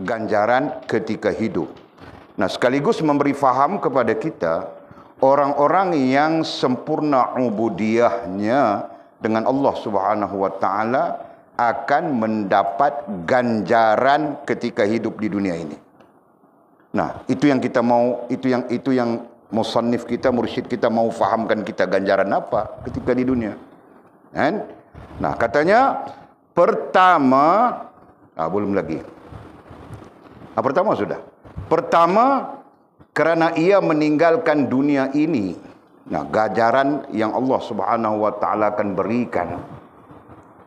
ganjaran ketika hidup. Nah, sekaligus memberi faham kepada kita, orang-orang yang sempurna ubudiyahnya dengan Allah Subhanahu wa taala akan mendapat ganjaran ketika hidup di dunia ini. Nah, itu yang kita mau, itu yang musannif kita, mursyid kita mau fahamkan kita, ganjaran apa ketika di dunia. Kan? Nah, katanya pertama, belum lagi. Pertama sudah. Pertama, kerana ia meninggalkan dunia ini. Nah, ganjaran yang Allah Subhanahu wa taala akan berikan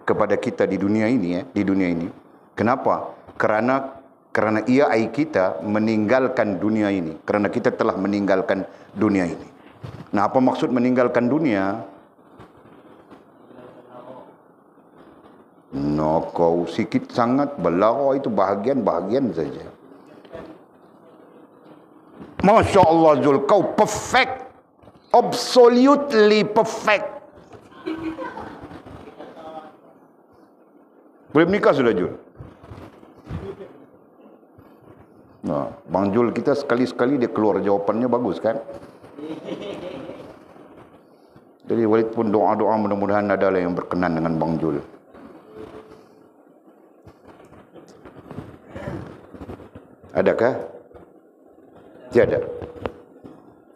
kepada kita di dunia ini, di dunia ini. Kenapa? Kerana ia kita meninggalkan dunia ini. Kerana kita telah meninggalkan dunia ini. Nah, apa maksud meninggalkan dunia? No, kau sikit sangat belara itu bahagian-bahagian saja. Masya Allah Zul, kau perfect, absolutely perfect. Boleh menikah sudah Jul? Nah, Bang Jul kita sekali-sekali dia keluar jawapannya bagus kan? Jadi walaupun doa-doa mudah-mudahan adalah yang berkenan dengan Bang Jul. Adakah? Tiada.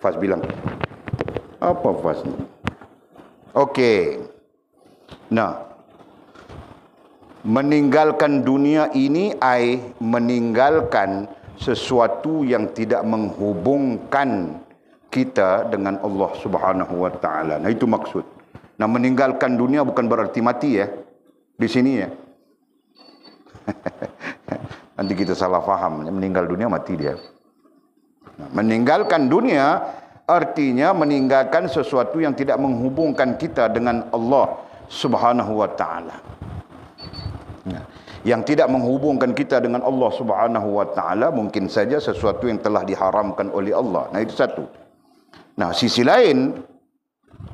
Faz bilang. Apa Faz ni? Okey. Nah, meninggalkan dunia ini meninggalkan sesuatu yang tidak menghubungkan kita dengan Allah Subhanahu wa taala. Nah, itu maksud. Nah, meninggalkan dunia bukan berarti mati ya. Di sini ya. Nanti kita salah faham, meninggal dunia mati dia. Nah, meninggalkan dunia artinya meninggalkan sesuatu yang tidak menghubungkan kita dengan Allah Subhanahu wa taala. Nah, yang tidak menghubungkan kita dengan Allah Subhanahu wa taala mungkin saja sesuatu yang telah diharamkan oleh Allah. Nah, itu satu. Nah, sisi lain,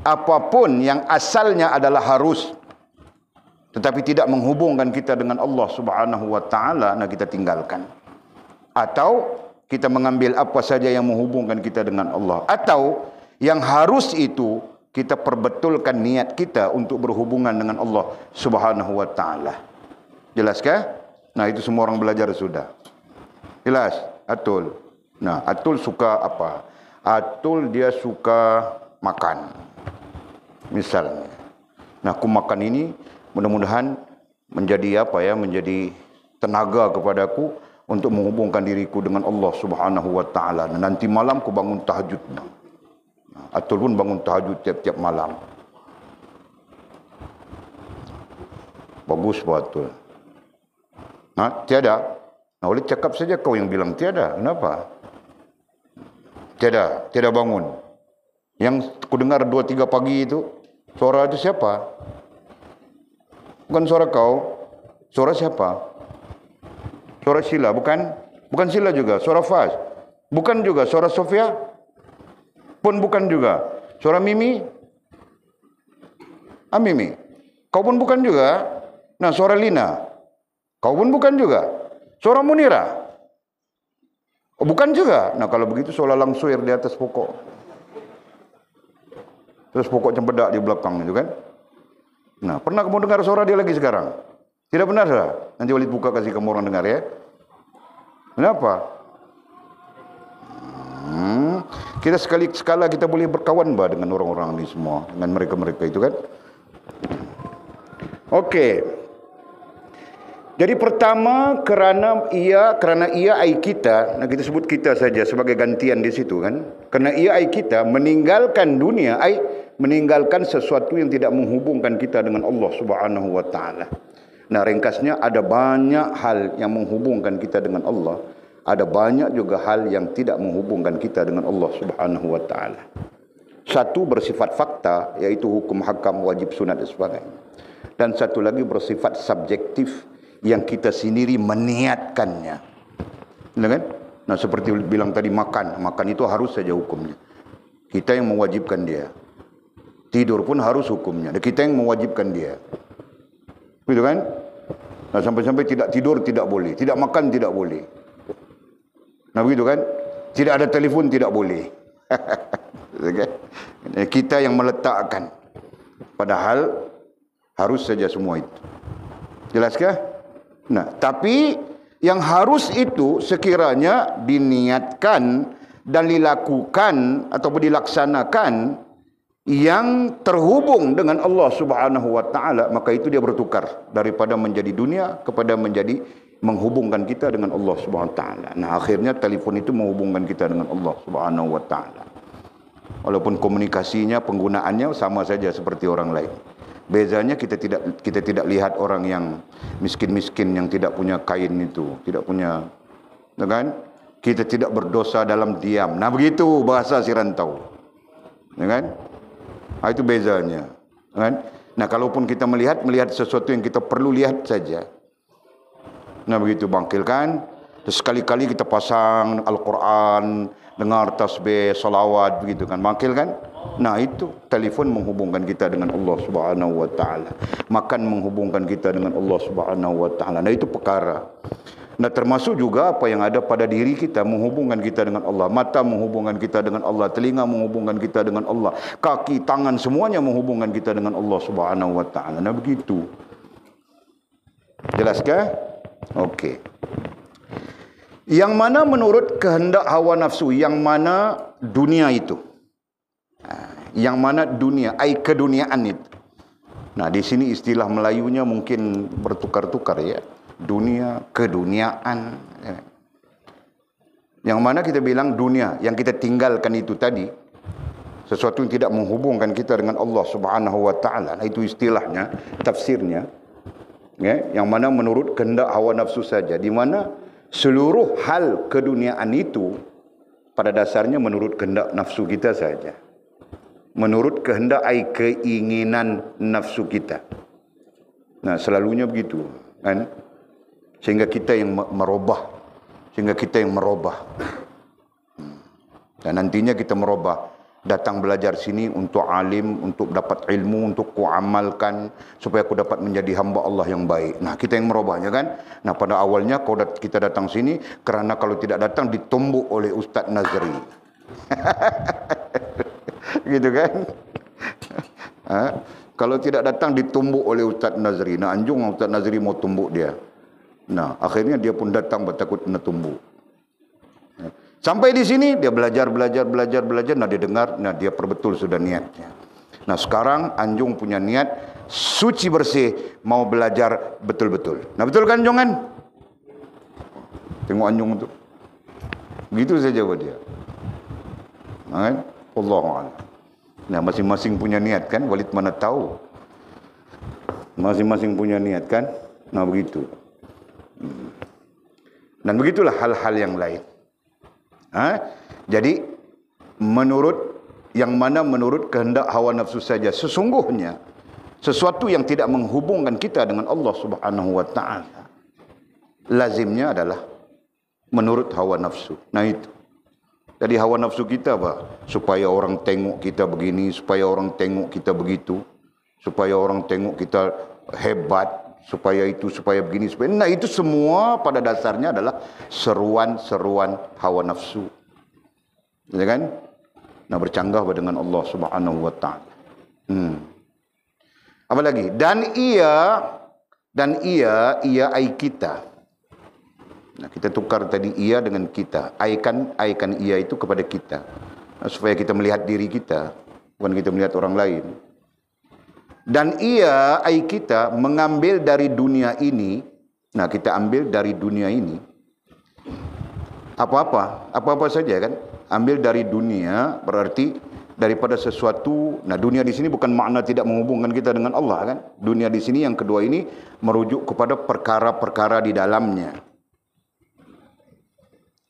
apapun yang asalnya adalah harus tetapi tidak menghubungkan kita dengan Allah Subhanahu wa taala, nah kita tinggalkan. Atau kita mengambil apa saja yang menghubungkan kita dengan Allah, atau yang harus itu kita perbetulkan niat kita untuk berhubungan dengan Allah Subhanahu wa taala. Jelaskah? Nah, itu semua orang belajar sudah. Jelas? Atul. Nah, Atul suka apa? Atul dia suka makan. Misalnya. Nah, aku makan ini mudah-mudahan menjadi apa ya? Menjadi tenaga kepadaku untuk menghubungkan diriku dengan Allah Subhanahu wa taala. Nanti malam aku bangun tahajud. Atul pun bangun tahajud tiap-tiap malam. Bagus buat Atul. Tiada. Nah, oleh cakap saja kau yang bilang tiada. Kenapa? Tiada bangun. Yang aku dengar 2-3 pagi itu, suara itu siapa? Bukan suara kau. Suara siapa? Suara Sila, bukan? Bukan Sila juga. Suara Faz. Bukan juga. Suara Sofia? Pun bukan juga. Suara Mimi? Mimi. Kau pun bukan juga. Nah, suara Lina. Kau pun bukan juga. Suara Munira. Bukan juga. Nah, kalau begitu suara langsuir di atas pokok. Terus pokok cempedak di belakang itu kan. Nah, pernah kamu dengar suara dia lagi sekarang? Tidak benar dah. Nanti Walid buka kasih kamu orang dengar ya. Kenapa? Kita sekala kita boleh berkawan dengan orang-orang ini semua, dengan mereka-mereka itu kan. Okey. Jadi pertama kerana ia kita, nah kita sebut kita saja sebagai gantian di situ kan. Kerana ia kita meninggalkan dunia, meninggalkan sesuatu yang tidak menghubungkan kita dengan Allah Subhanahu wa taala. Nah, ringkasnya ada banyak hal yang menghubungkan kita dengan Allah. Ada banyak juga hal yang tidak menghubungkan kita dengan Allah Subhanahu wa taala. Satu bersifat fakta, iaitu hukum hakam, wajib, sunat dan sebagainya. Dan satu lagi bersifat subjektif yang kita sendiri meniatkannya. Benar kan? Nah, seperti bilang tadi makan itu harus saja hukumnya. Kita yang mewajibkan dia. Tidur pun harus hukumnya. Dan kita yang mewajibkan dia. Begitu kan? Nah, sampai-sampai tidak tidur tidak boleh, tidak makan tidak boleh. Nah, begitu kan? Tidak ada telefon tidak boleh. Okay? Kita yang meletakkan. Padahal harus saja semua itu. Jelaskah? Nah, tapi yang harus itu sekiranya diniatkan dan dilakukan ataupun dilaksanakan yang terhubung dengan Allah Subhanahu wa taala, maka itu dia bertukar daripada menjadi dunia kepada menjadi menghubungkan kita dengan Allah Subhanahu wa taala. Nah, akhirnya telefon itu menghubungkan kita dengan Allah Subhanahu wa taala. Walaupun komunikasinya, penggunaannya sama saja seperti orang lain. Bezanya kita tidak lihat orang yang miskin-miskin yang tidak punya kain itu, tidak punya, kan? Kita tidak berdosa dalam diam. Nah, begitu bahasa si rantau. Ya kan? Nah, itu bezanya. Kan? Nah, kalaupun kita melihat sesuatu yang kita perlu lihat saja. Nah, begitu bangkilkan. Terus sekali-kali kita pasang Al-Quran, dengar tasbih, salawat, begitu kan. Bangkilkan. Nah, itu telefon menghubungkan kita dengan Allah Subhanahu wa taala. Makan menghubungkan kita dengan Allah Subhanahu wa taala. Nah, itu perkara. Nah, termasuk juga apa yang ada pada diri kita menghubungkan kita dengan Allah. Mata menghubungkan kita dengan Allah, telinga menghubungkan kita dengan Allah, kaki, tangan semuanya menghubungkan kita dengan Allah Subhanahu wa taala. Nah, begitu. Jelaskah? Okey. Yang mana menurut kehendak hawa nafsu, yang mana dunia itu. Yang mana dunia, ai keduniaan itu. Nah, di sini istilah Melayunya mungkin bertukar-tukar ya. Dunia, keduniaan. Yang mana kita bilang dunia, yang kita tinggalkan itu tadi, sesuatu yang tidak menghubungkan kita dengan Allah Subhanahu wa taala. Nah, itu istilahnya, tafsirnya. Ya, yang mana menurut kehendak hawa nafsu saja, di mana seluruh hal keduniaan itu pada dasarnya menurut kehendak nafsu kita saja. Menurut kehendak keinginan nafsu kita. Nah, selalunya begitu, kan? Sehingga kita yang merubah. Dan nantinya kita merubah. Datang belajar sini untuk alim, untuk dapat ilmu, untuk kuamalkan, supaya aku dapat menjadi hamba Allah yang baik. Nah, kita yang merubahnya kan. Nah, pada awalnya kita datang sini, kerana kalau tidak datang ditumbuk oleh Ustaz Nazri. Gitu kan. Kalau tidak datang ditumbuk oleh Ustaz Nazri. Nah, anjung Ustaz Nazri mau tumbuk dia. Nah, akhirnya dia pun datang bertakut kena tumbuk. Sampai di sini dia belajar. Nah, dia dengar, nah dia perbetul sudah niatnya. Nah, sekarang anjung punya niat suci bersih, mau belajar betul-betul. Nah, betul kan Anjung kan? Tengok anjung tu. Begitu saja buat dia. Nah, kan? Allahuakbar. Nah, masing-masing punya niat kan? Walid mana tahu? Masing-masing punya niat kan? Nah, begitu. Dan begitulah hal-hal yang lain. Jadi yang mana menurut kehendak hawa nafsu saja. Sesungguhnya sesuatu yang tidak menghubungkan kita dengan Allah Subhanahu wa taala, lazimnya adalah menurut hawa nafsu. Nah, itu. Jadi hawa nafsu kita apa? Supaya orang tengok kita begini, supaya orang tengok kita begitu, supaya orang tengok kita hebat, supaya itu, supaya begini, supaya. Nah, itu semua pada dasarnya adalah seruan-seruan hawa nafsu. Ya kan? Nah, bercanggah dengan Allah Subhanahu wa taala. Apa lagi? Dan ia ai kita. Nah, kita tukar tadi ia dengan kita. Aikan ia itu kepada kita. Nah, supaya kita melihat diri kita, bukan kita melihat orang lain. Dan ia ai kita mengambil dari dunia ini. Nah, kita ambil dari dunia ini apa-apa saja kan. Ambil dari dunia berarti daripada sesuatu. Nah, dunia di sini bukan makna tidak menghubungkan kita dengan Allah kan. Dunia di sini yang kedua ini merujuk kepada perkara-perkara di dalamnya.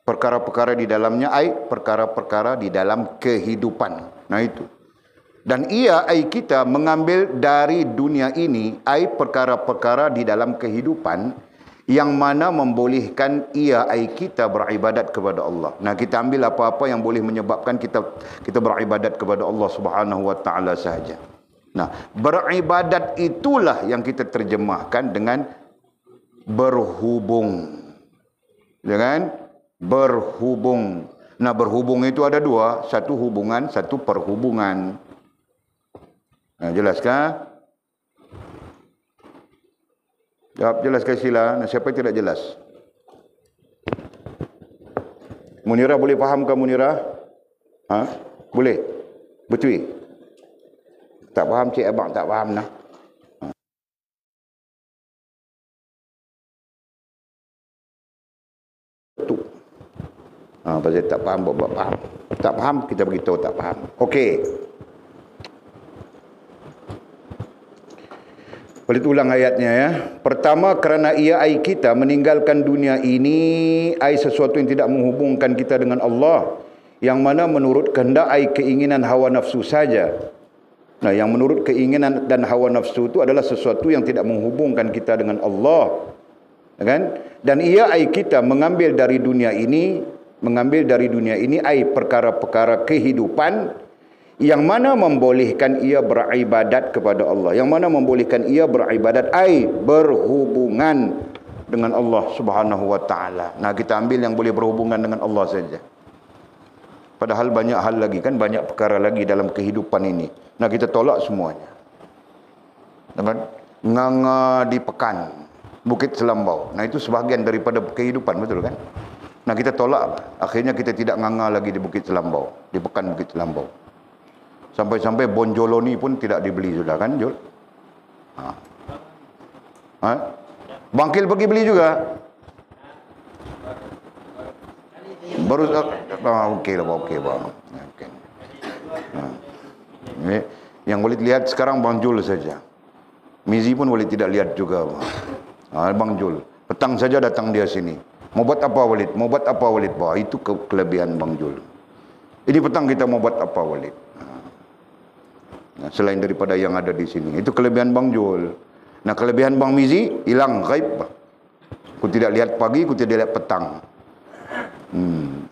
Perkara-perkara di dalamnya perkara-perkara di dalam kehidupan. Nah, itu. Dan ia kita mengambil dari dunia ini perkara-perkara di dalam kehidupan yang mana membolehkan kita beribadat kepada Allah. Nah, kita ambil apa-apa yang boleh menyebabkan kita beribadat kepada Allah Subhanahu wa taala sahaja. Nah, beribadat itulah yang kita terjemahkan dengan berhubung. Ya kan? Berhubung. Nah, berhubung itu ada dua. Satu hubungan, satu perhubungan. Nah, jelaskah? Jawab jelas ke sila. Nah, siapa yang tidak jelas? Munira boleh faham ke Munira? Ha? Boleh? Betul? Tak faham cik abang tak faham nah. Tu. Pasal tak faham buat faham. Tak faham kita beritahu tak faham. Okey. Boleh ulang ayatnya ya. Pertama, kerana ia ai kita meninggalkan dunia ini, ai sesuatu yang tidak menghubungkan kita dengan Allah, yang mana menurut kehendak ai keinginan hawa nafsu saja. Nah, yang menurut keinginan dan hawa nafsu itu adalah sesuatu yang tidak menghubungkan kita dengan Allah. Kan? Dan ia ai kita mengambil dari dunia ini ai perkara-perkara kehidupan yang mana membolehkan ia beribadat kepada Allah. Yang mana membolehkan ia beribadat ai berhubungan dengan Allah Subhanahu wa taala. Nah, kita ambil yang boleh berhubungan dengan Allah saja. Padahal banyak hal lagi kan, banyak perkara lagi dalam kehidupan ini. Nah, kita tolak semuanya. Nganga di Pekan, Bukit Selambau. Nah, itu sebahagian daripada kehidupan, betul kan? Nah, kita tolak. Akhirnya kita tidak nganga lagi di Bukit Selambau, di Pekan Bukit Selambau. Sampai-sampai bonjoloni pun tidak dibeli sudah kan, Jul? Bangkil pergi beli juga. Baru okey lah, okey bang. Okay. Yang boleh lihat sekarang Bang Jul saja. Mizi pun boleh tidak lihat juga bang. Bang Jul, petang saja datang dia sini. Mau buat apa Walid? Mau buat apa Walid? Bah, itu kelebihan Bang Jul. Ini petang kita mau buat apa Walid? Nah, selain daripada yang ada di sini, itu kelebihan Bang Jul. Nah, kelebihan Bang Mizi hilang gaib. Aku tidak lihat pagi, aku tidak lihat petang.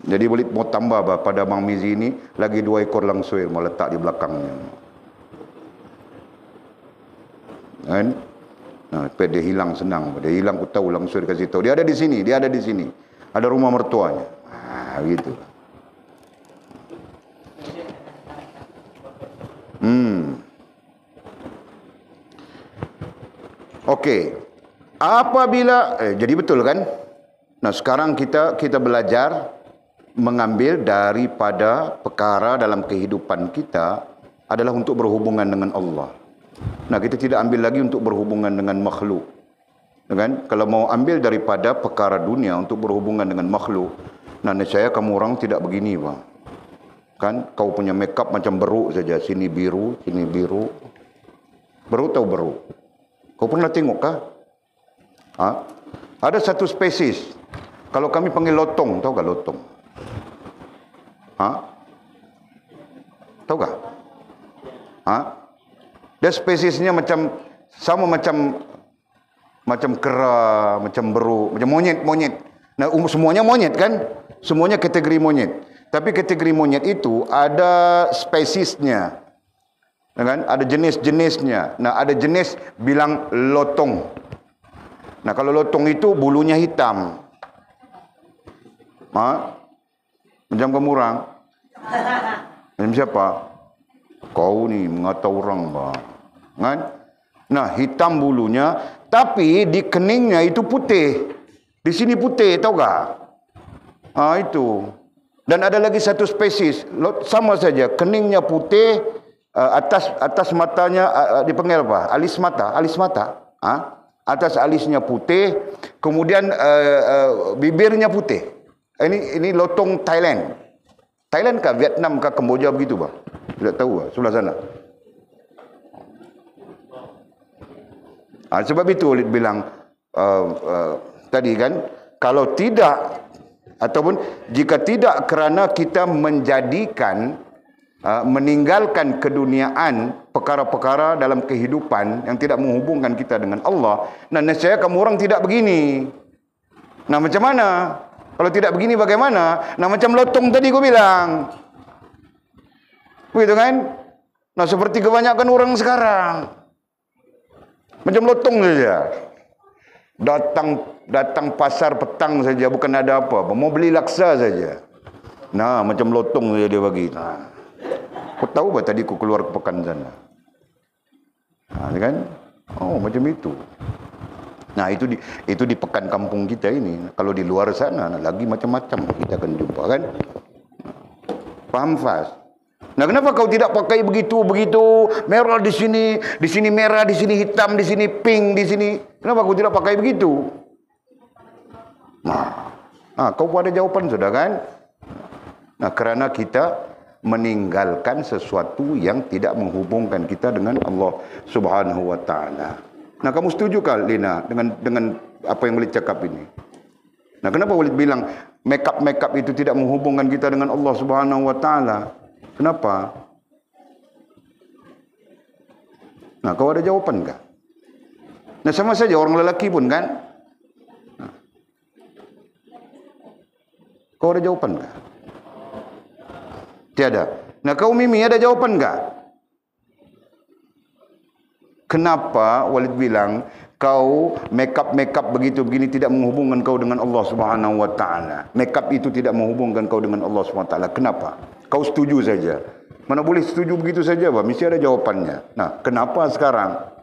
Jadi boleh mau tambah pada Bang Mizi ini lagi 2 ekor langsuir mau letak di belakangnya. Kan? Nah, dia hilang senang. Dia hilang aku tahu langsuir kasih tahu. Dia ada di sini, dia ada di sini. Ada rumah mertuanya. Gitu. Okey. Apabila jadi betul kan? Nah, sekarang kita belajar mengambil daripada perkara dalam kehidupan kita adalah untuk berhubungan dengan Allah. Nah, kita tidak ambil lagi untuk berhubungan dengan makhluk. Kan? Kalau mau ambil daripada perkara dunia untuk berhubungan dengan makhluk, nah nescaya kamu orang tidak begini, bang. Kan? Kau punya makeup macam beruk saja, sini biru, sini biru. Beruk tahu beruk? Kau pernah tengok kah? Ada satu spesies. Kalau kami panggil lotong, tahu tak lotong? Tahu tak? Dia spesiesnya sama macam kera, macam beruk, macam monyet. Nah, semuanya monyet kan? Semuanya kategori monyet. Tapi kategori monyet itu ada spesiesnya. Kan? Ada jenis-jenisnya. Nah, ada jenis bilang lotong. Nah, kalau lotong itu bulunya hitam. Macam kamu orang. Macam siapa? Kau ni mengata orang, bang. Kan? Nah, hitam bulunya, tapi di keningnya itu putih. Di sini putih, tahu tak? Itu. Dan ada lagi satu spesies, sama saja, keningnya putih, atas matanya dipanggil apa? Alis mata. Atas alisnya putih, kemudian bibirnya putih. Ini lotong Thailand. Thailand kah, Vietnam kah, Kemboja begitu, bang? Tidak tahu, sebelah sana. Sebab itu Walid bilang tadi kan, kalau tidak ataupun jika tidak kerana kita meninggalkan keduniaan, perkara-perkara dalam kehidupan yang tidak menghubungkan kita dengan Allah, nah nescaya kamu orang tidak begini. Nah, macam mana? Kalau tidak begini bagaimana? Nah, macam lotong tadi aku bilang. Begitu kan? Nah, seperti kebanyakan orang sekarang. Macam lotong saja. Datang pasar petang saja, bukan ada apa-apa. Mau beli laksa saja. Nah, macam lotong saja dia bagi. Nah. Kau tahu bah tadi aku keluar ke pekan sana. Nah, kan? Oh, macam itu. Nah, itu di pekan kampung kita ini. Kalau di luar sana, lagi macam-macam kita akan jumpa, kan? Faham, Fas? Nah, kenapa kau tidak pakai begitu merah di sini merah, di sini hitam, di sini pink, di sini? Kenapa kau tidak pakai begitu? Nah, kau pun ada jawaban sudah, kan? Nah, kerana kita meninggalkan sesuatu yang tidak menghubungkan kita dengan Allah Subhanahu wa taala. Nah, kamu setuju kah, Lina, dengan apa yang Walid cakap ini? Nah, kenapa Walid bilang makeup itu tidak menghubungkan kita dengan Allah Subhanahu wa taala? Kenapa? Nah, kau ada jawaban kah? Nah, sama saja orang lelaki pun, kan? Nah. Kau ada jawaban kah? Tiada. Nah, kau Mimi ada jawaban kah? Kenapa Walid bilang kau makeup begini tidak menghubungkan kau dengan Allah Subhanahu wa taala? Makeup itu tidak menghubungkan kau dengan Allah Subhanahu wa taala. Kenapa? Kau setuju saja. Mana boleh setuju begitu saja, bah? Mesti ada jawapannya. Nah, kenapa sekarang?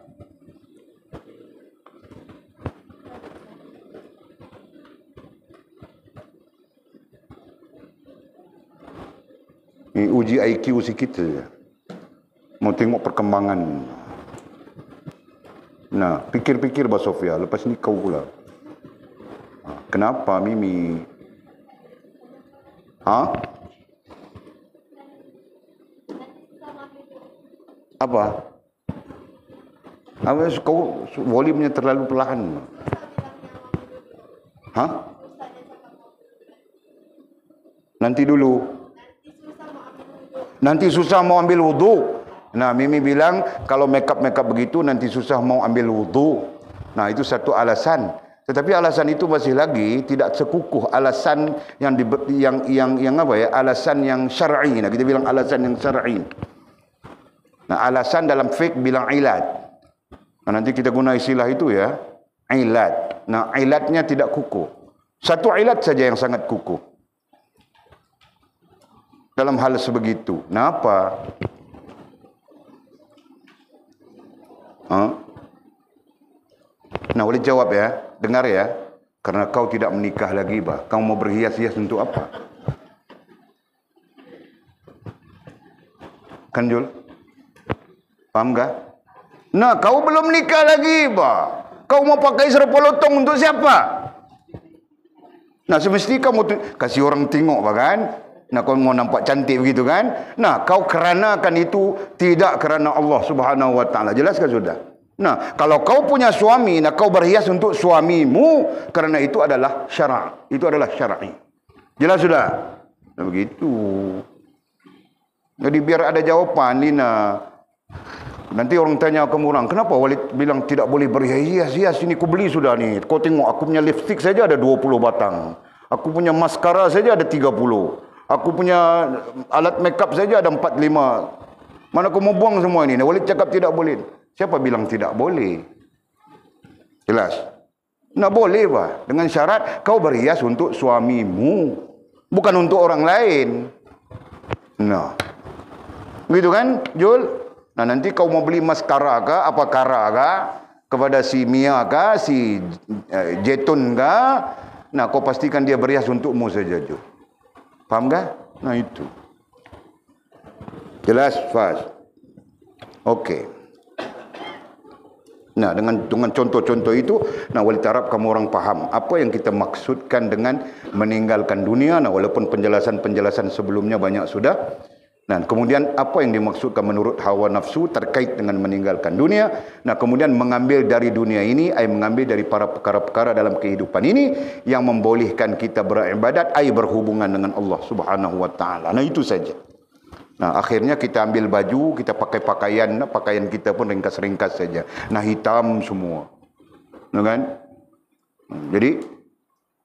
Ini uji IQ sikit saja. Mau tengok perkembangan. Nah, pikir-pikir Mbak Sofia, lepas ni kau pula. Kenapa Mimi? Apa? Kau volumenya terlalu perlahan. Nanti dulu. Nanti susah mau ambil wudu. Nah, Mimi bilang kalau makeup begitu nanti susah mau ambil wudu. Nah, itu satu alasan. Tetapi alasan itu masih lagi tidak sekukuh alasan yang apa ya? Alasan yang syar'i. Nah, kita bilang alasan yang syar'i. Nah, alasan dalam fiqh bilang ilat. Nah, nanti kita guna istilah itu ya, ilat. Nah, ilatnya tidak kukuh. Satu ilat saja yang sangat kukuh. Dalam hal sebegitu. Nah, apa? Nah, boleh jawab ya. Dengar ya. Karena kau tidak menikah lagi, bah. Kau mau berhias-hias untuk apa? Kan, Jul? Paham gak? Nah, kau belum nikah lagi, bah. Kau mau pakai serpa lotong untuk siapa? Nah, semesti kamu kasih orang tengok, bah, kan? Nah, kau mau nampak cantik begitu, kan? Nah, kau keranakan itu tidak kerana Allah Subhanahu wa taala. Jelas kan sudah? Nah, kalau kau punya suami, nah kau berhias untuk suamimu kerana itu adalah syara'. Itu adalah syar'i. Jelas sudah? Nah, begitu. Jadi biar ada jawapan, Lina. Nanti orang tanya kamu orang, kenapa Walid bilang tidak boleh berhias-hias? Ini aku beli sudah nih. Kau tengok, aku punya lipstick saja ada 20 batang. Aku punya maskara saja ada 30. Aku punya alat makeup saja ada 4-5. Mana kau mau buang semua ini? Walid cakap tidak boleh. Siapa bilang tidak boleh? Jelas? Nah, boleh, bah. Dengan syarat kau berhias untuk suamimu. Bukan untuk orang lain. Nah. Begitu kan, Jul? Nah, nanti kau mau beli maskara kah? Apa kara kah? Kepada si Mia kah? Si Jetun kah? Nah, kau pastikan dia berhias untukmu saja, Jul. Faham kah? Nah, itu. Jelas, Faz? Okey. Nah, dengan contoh-contoh itu, nah, Walid harap kamu orang faham apa yang kita maksudkan dengan meninggalkan dunia. Nah, walaupun penjelasan sebelumnya banyak sudah. Nah, kemudian apa yang dimaksudkan menurut hawa nafsu terkait dengan meninggalkan dunia. Nah, kemudian mengambil dari dunia ini, mengambil dari para perkara-perkara dalam kehidupan ini yang membolehkan kita beribadat, berhubungan dengan Allah Subhanahu wa taala. Nah, itu saja. Nah, akhirnya kita ambil baju, kita pakai pakaian kita pun ringkas-ringkas saja. Nah, hitam semua. Nah, kan? Jadi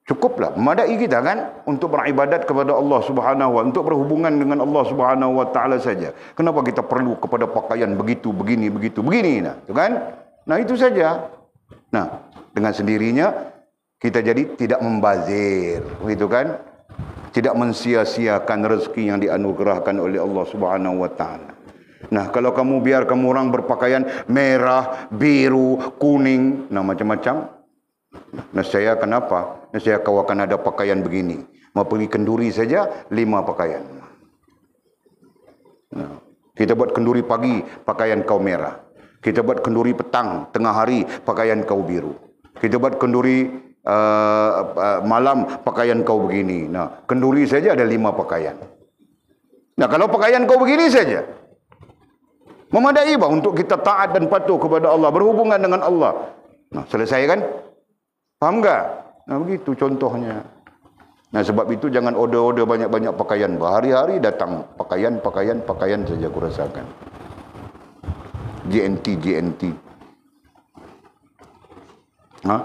cukuplah, memadai kita kan untuk beribadat kepada Allah Subhanahu wa, untuk berhubungan dengan Allah Subhanahu wa taala saja. Kenapa kita perlu kepada pakaian begitu, begini, begitu, begini, nah, itu kan? Nah, itu saja. Nah, Dengan sendirinya kita jadi tidak membazir, begitu kan? Tidak mensia-siakan rezeki yang dianugerahkan oleh Allah Subhanahu wa taala. Nah, kalau kamu biar kamu orang berpakaian merah, biru, kuning, nah macam-macam. Nah, saya kenapa? Nah, saya kau akan ada pakaian begini. Mau pergi kenduri saja 5 pakaian. Nah, kita buat kenduri pagi, pakaian kau merah. Kita buat kenduri petang, tengah hari, pakaian kau biru. Kita buat kenduri malam, pakaian kau begini. Nah, kenduri saja ada 5 pakaian. Nah, kalau pakaian kau begini saja, memadai bah untuk kita taat dan patuh kepada Allah, berhubungan dengan Allah. Nah, selesai kan? Faham tak? Nah, begitu contohnya. Nah, sebab itu jangan order-order banyak-banyak pakaian. Hari-hari datang pakaian saja aku rasakan. GNT. Ha?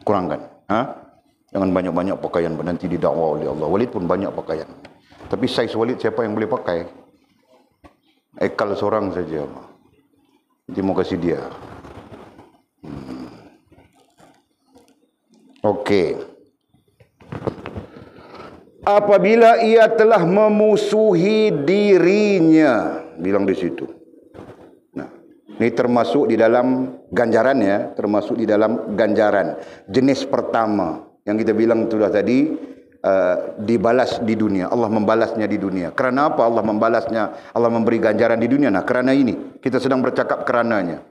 Kurangkan. Ha? Jangan banyak-banyak pakaian nanti didakwa oleh Allah. Walid pun banyak pakaian. Tapi saiz Walid siapa yang boleh pakai? Ekal seorang saja. Nanti mau kasih dia. Okey. Apabila ia telah memusuhi dirinya, bilang di situ. Nah, ini termasuk di dalam ganjaran ya, termasuk di dalam ganjaran. Jenis pertama yang kita bilang sudah tadi, dibalas di dunia. Allah membalasnya di dunia. Kerana apa Allah membalasnya? Allah memberi ganjaran di dunia. Nah, kerana ini kita sedang bercakap kerananya.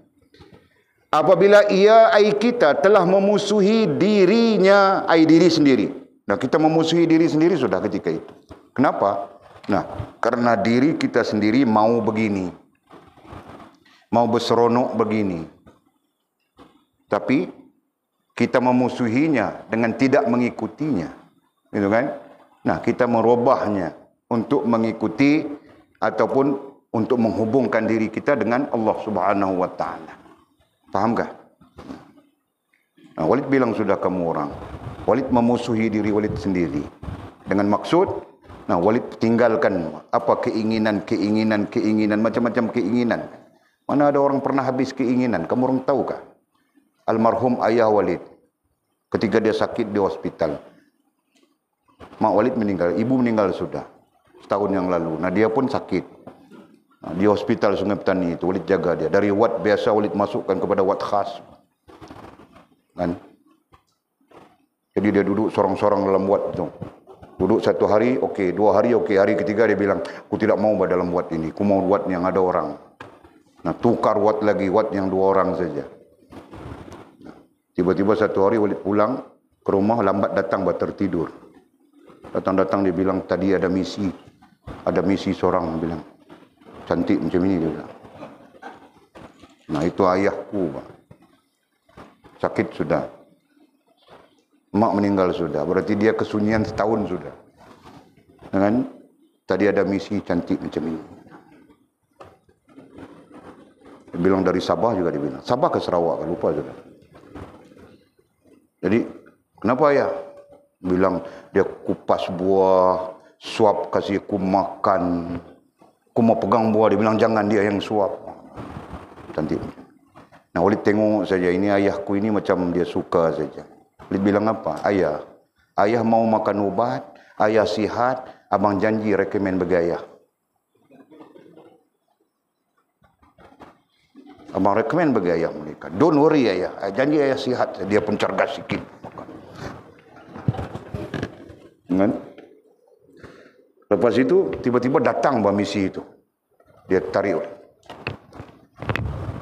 Apabila ia kita telah memusuhi dirinya, diri sendiri. Nah, kita memusuhi diri sendiri sudah ketika itu. Kenapa? Nah, karena diri kita sendiri mau begini. Mau berseronok begini. Tapi kita memusuhinya dengan tidak mengikutinya. Gitu kan? Nah, kita merubahnya untuk mengikuti ataupun untuk menghubungkan diri kita dengan Allah Subhanahu wa taala. Faham tak? Nah, Walid bilang sudah kamu orang. Walid memusuhi diri Walid sendiri. Dengan maksud, nah Walid tinggalkan apa keinginan, macam-macam keinginan. Mana ada orang pernah habis keinginan? Kamu orang tahu kah? Almarhum ayah Walid, ketika dia sakit di hospital. Mak Walid meninggal, ibu meninggal sudah. Setahun yang lalu. Nah, dia pun sakit. Nah, di hospital Sungai Petani itu, Walid jaga dia. Dari wad biasa Walid masukkan kepada wad khas. Kan? Jadi dia duduk sorang-sorang dalam wad itu. Duduk 1 hari, okey. 2 hari, okey. Hari ketiga dia bilang, aku tidak mau dalam wad ini. Aku mau wad yang ada orang. Nah, tukar wad lagi, wad yang 2 orang saja. Tiba-tiba 1 hari Walid pulang ke rumah, lambat datang, tertidur. Datang-datang dia bilang, tadi ada misi. Ada misi seorang, bilang. Cantik macam ini, dia bilang. Nah, itu ayahku, Pak. Sakit sudah. Mak meninggal sudah. Berarti dia kesunyian setahun sudah. Kan? Tadi ada misi cantik macam ini. Dia bilang dari Sabah juga dia bilang. Sabah ke Sarawak, lupa sudah. Jadi, kenapa ya? Bilang dia kupas buah, suap kasih aku makan. Aku mau pegang buah, dia bilang jangan, dia yang suap. Cantik. Nah, Walid tengok saja, ini ayahku ini macam dia suka saja. Walid bilang apa? Ayah mau makan ubat, ayah sihat, abang janji rekomen bagi ayah. Abang rekomen bagi ayah mereka. Don't worry ayah, janji ayah sihat. Dia pun cergas sikit. Kan? Lepas itu, tiba-tiba datang misi itu. Dia tarik.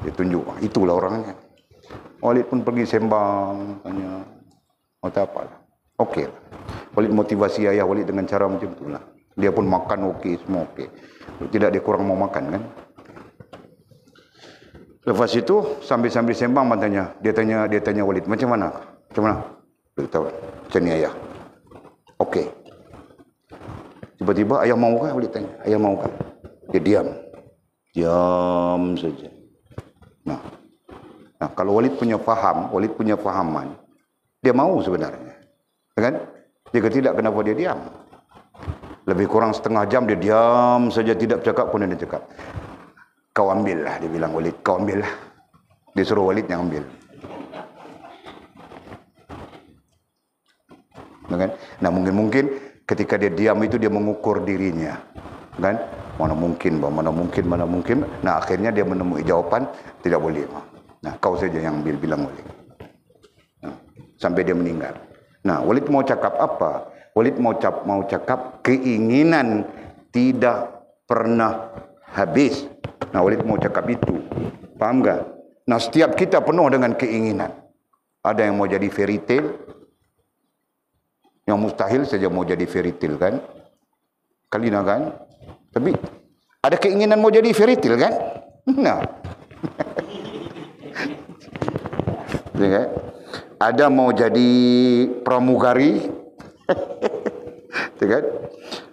Dia tunjuk, itulah orangnya. Walid pun pergi sembang, tanya, mau tak apalah. Okey. Walid motivasi ayah Walid dengan cara macam itulah. Dia pun makan okey, semua okey. Tidak dia kurang mau makan kan. Lepas itu, sambil-sambil sembang matanya, dia tanya Walid, macam mana? Macam mana? Dia tahu, macam ni ayah. Okey. Tiba-tiba ayah mau kah? Walid tanya, ayah mau kah? Dia diam. Diam saja. Nah, kalau Walid punya fahaman, dia mau sebenarnya. Kan? Jika tidak, kenapa dia diam? Lebih kurang setengah jam dia diam saja, tidak bercakap pun dia cakap. Kau ambillah, dia bilang Walid, kau ambillah. Dia suruh Walid yang ambil. Kan? Nah mungkin ketika dia diam itu dia mengukur dirinya, kan? Mana mungkin. Nah akhirnya dia menemui jawaban, tidak boleh. Nah kau saja yang ambil, bilang Walid. Nah, sampai dia meninggal. Nah Walid mau cakap apa? Walid mau cakap keinginan tidak pernah habis. Nah Walid mau cakap itu, paham tak? Nah setiap kita penuh dengan keinginan. Ada yang mau jadi fairy tale, yang mustahil saja mau jadi fairy tale, kan? Kalina, kan? Tapi ada keinginan mau jadi fairy tale, kan? Nah. Kan? Ada mau jadi pramugari. Kan?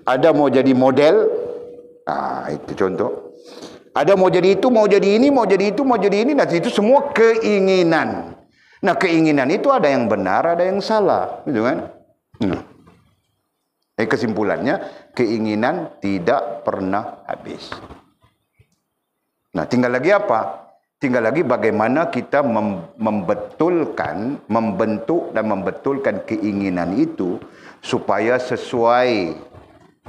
Ada mau jadi model. Itu contoh. Ada mau jadi itu, mau jadi ini, mau jadi itu, mau jadi ini. Nah, itu semua keinginan. Nah, keinginan itu ada yang benar, ada yang salah. Gitu kan? Nah. Kesimpulannya, keinginan tidak pernah habis. Nah, tinggal lagi apa? Tinggal lagi bagaimana kita membentuk dan membetulkan keinginan itu supaya sesuai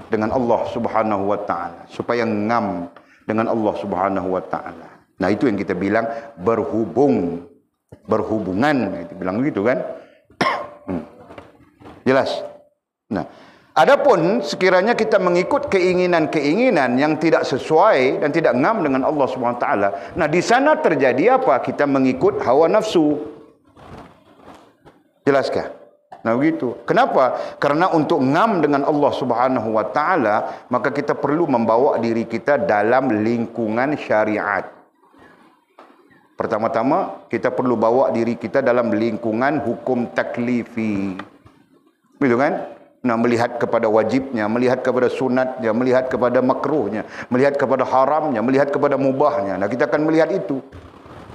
dengan Allah Subhanahu wa taala, supaya ngam dengan Allah Subhanahu wa taala. Nah, itu yang kita bilang berhubungan, itu bilang begitu, kan? Jelas. Nah, adapun sekiranya kita mengikut keinginan-keinginan yang tidak sesuai dan tidak ngam dengan Allah Subhanahu wa taala, nah di sana terjadi apa? Kita mengikut hawa nafsu. Jelaskah? Nah begitu. Kenapa? Karena untuk ngam dengan Allah Subhanahu wa taala, maka kita perlu membawa diri kita dalam lingkungan syariat. Pertama-tama kita perlu bawa diri kita dalam lingkungan hukum taklifi. Begitu kan? Nah, melihat kepada wajibnya, melihat kepada sunatnya, melihat kepada makruhnya, melihat kepada haramnya, melihat kepada mubahnya. Nah, kita akan melihat itu.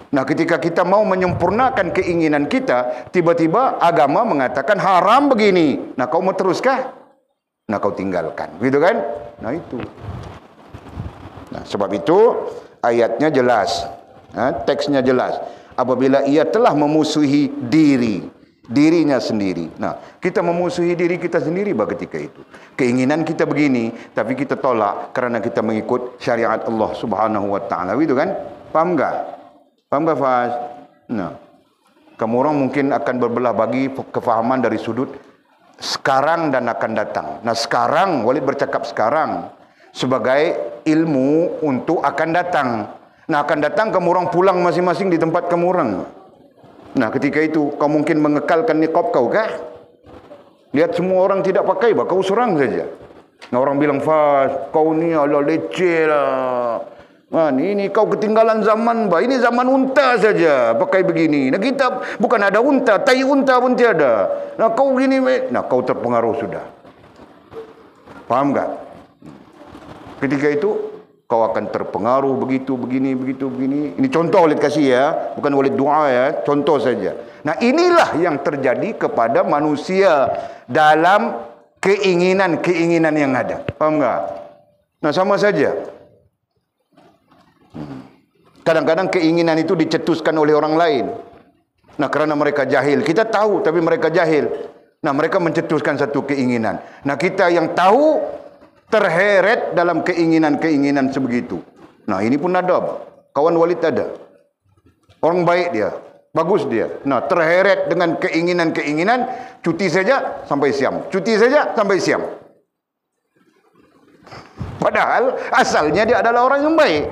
Nah, ketika kita mau menyempurnakan keinginan kita, tiba-tiba agama mengatakan haram begini. Nah, kau mau teruskah? Nah, kau tinggalkan. Gitu kan? Nah, itu. Nah, sebab itu ayatnya jelas. Teksnya jelas. Apabila ia telah memusuhi dirinya sendiri. Nah, kita memusuhi diri kita sendiri ketika itu. Keinginan kita begini, tapi kita tolak karena kita mengikut syariat Allah Subhanahu wa taala. Gitu kan? Paham enggak? Paham enggak, Faz? Nah, kamu orang mungkin akan berbelah bagi kefahaman dari sudut sekarang dan akan datang. Nah, sekarang, Walid bercakap sekarang sebagai ilmu untuk akan datang. Nah, akan datang kamu orang pulang masing-masing di tempat kamu orang. Nah, ketika itu kau mungkin mengekalkan niqab kau kah? Lihat semua orang tidak pakai, kau seorang saja. Nah, orang bilang, Faz, kau ni ala leceh lah. Ini kau ketinggalan zaman, ini zaman unta saja pakai begini. Nah, kita bukan ada unta, tai unta pun tiada. Nah, kau gini, nah kau terpengaruh sudah. Paham tak? Ketika itu kau akan terpengaruh begitu, begini. Ini contoh Walid kasih ya, bukan Walid doa ya, contoh saja. Nah, inilah yang terjadi kepada manusia dalam keinginan-keinginan yang ada. Paham tak? Nah, sama saja. Kadang-kadang keinginan itu dicetuskan oleh orang lain. Nah, karena mereka jahil. Kita tahu, tapi mereka jahil. Nah, mereka mencetuskan satu keinginan. Nah, kita yang tahu terheret dalam keinginan-keinginan sebegitu. Nah, ini pun ada. Kawan Walid ada. Orang baik dia. Bagus dia. Nah, terheret dengan keinginan-keinginan. Cuti saja sampai siam. Cuti saja sampai siam. Padahal asalnya dia adalah orang yang baik.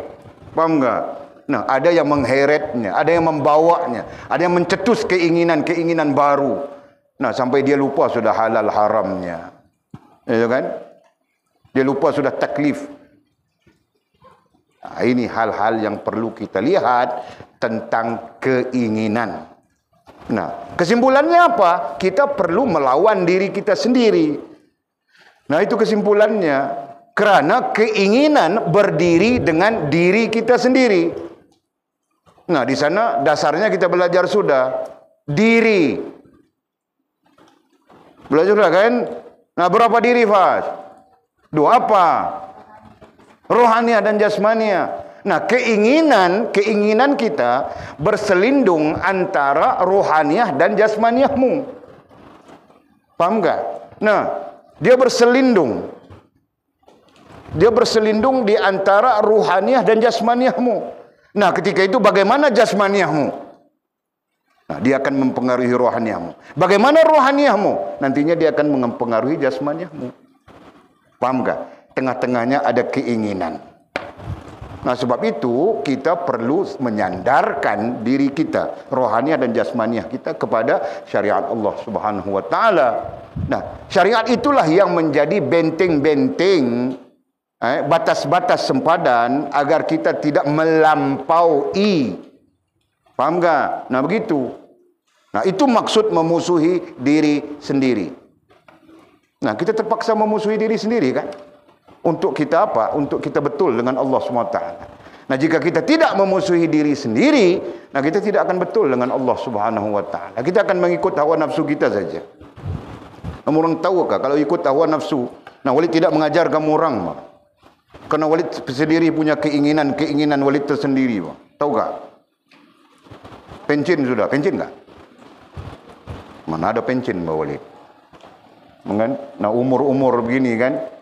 Paham enggak? Nah, ada yang mengheretnya, ada yang membawanya, ada yang mencetus keinginan-keinginan baru. Nah, sampai dia lupa sudah halal haramnya. Ya kan? Dia lupa sudah taklif. Nah, ini hal-hal yang perlu kita lihat tentang keinginan. Nah, kesimpulannya apa? Kita perlu melawan diri kita sendiri. Nah, itu kesimpulannya. Kerana keinginan berdiri dengan diri kita sendiri. Nah, di sana dasarnya kita belajar sudah. Diri. Belajar sudah kan? Nah, berapa diri, Faz? Dua apa? Rohania dan jasmania. Nah, keinginan kita berselindung antara rohaniah dan jasmaniahmu. Paham tak? Nah, dia berselindung. Dia berselindung di antara rohaniah dan jasmaniahmu. Nah, ketika itu bagaimana jasmaniahmu? Nah, dia akan mempengaruhi rohaniahmu. Bagaimana rohaniahmu? Nantinya dia akan mempengaruhi jasmaniahmu. Paham tak? Tengah-tengahnya ada keinginan. Nah, sebab itu kita perlu menyandarkan diri kita, rohaniah dan jasmaniah kita kepada syariat Allah Subhanahu wa taala. Nah, syariat itulah yang menjadi benteng-benteng, batas-batas sempadan agar kita tidak melampaui. Paham tak? Nah, begitu. Nah, itu maksud memusuhi diri sendiri. Nah, kita terpaksa memusuhi diri sendiri kan? Untuk kita apa? Untuk kita betul dengan Allah SWT. Nah, jika kita tidak memusuhi diri sendiri, nah kita tidak akan betul dengan Allah Subhanahu wa taala. Kita akan mengikut hawa nafsu kita saja. Kamu orang tahu kah kalau ikut hawa nafsu? Nah, Walid tidak mengajar kamu orang, Pak. Karena Walid sendiri punya keinginan Walid tersendiri, Pak. Tahu tak? Pencin sudah, pencin tak? Mana ada pencin, Pak Walid? Kan? Nah, umur-umur begini kan?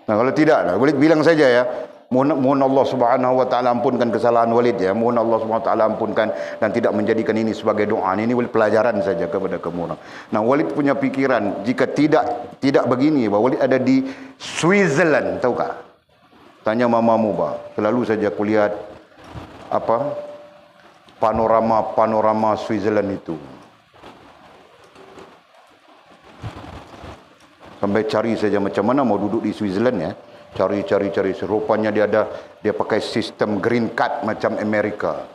Nah, kalau tidak, Walid bilang saja ya, mohon Allah Subhanahu wa taala ampunkan kesalahan Walid ya. Mohon Allah Subhanahu wa taala ampunkan dan tidak menjadikan ini sebagai doa. Ini Walid pelajaran saja kepada kamu orang. Nah, Walid punya pikiran jika tidak begini, Walid ada di Switzerland, tahu tak? Tanya mamamu, Pak. Selalu saja kulihat apa? Panorama Switzerland itu. Sampai cari saja macam mana mau duduk di Switzerland ya. Cari. Rupanya dia pakai sistem green card macam Amerika.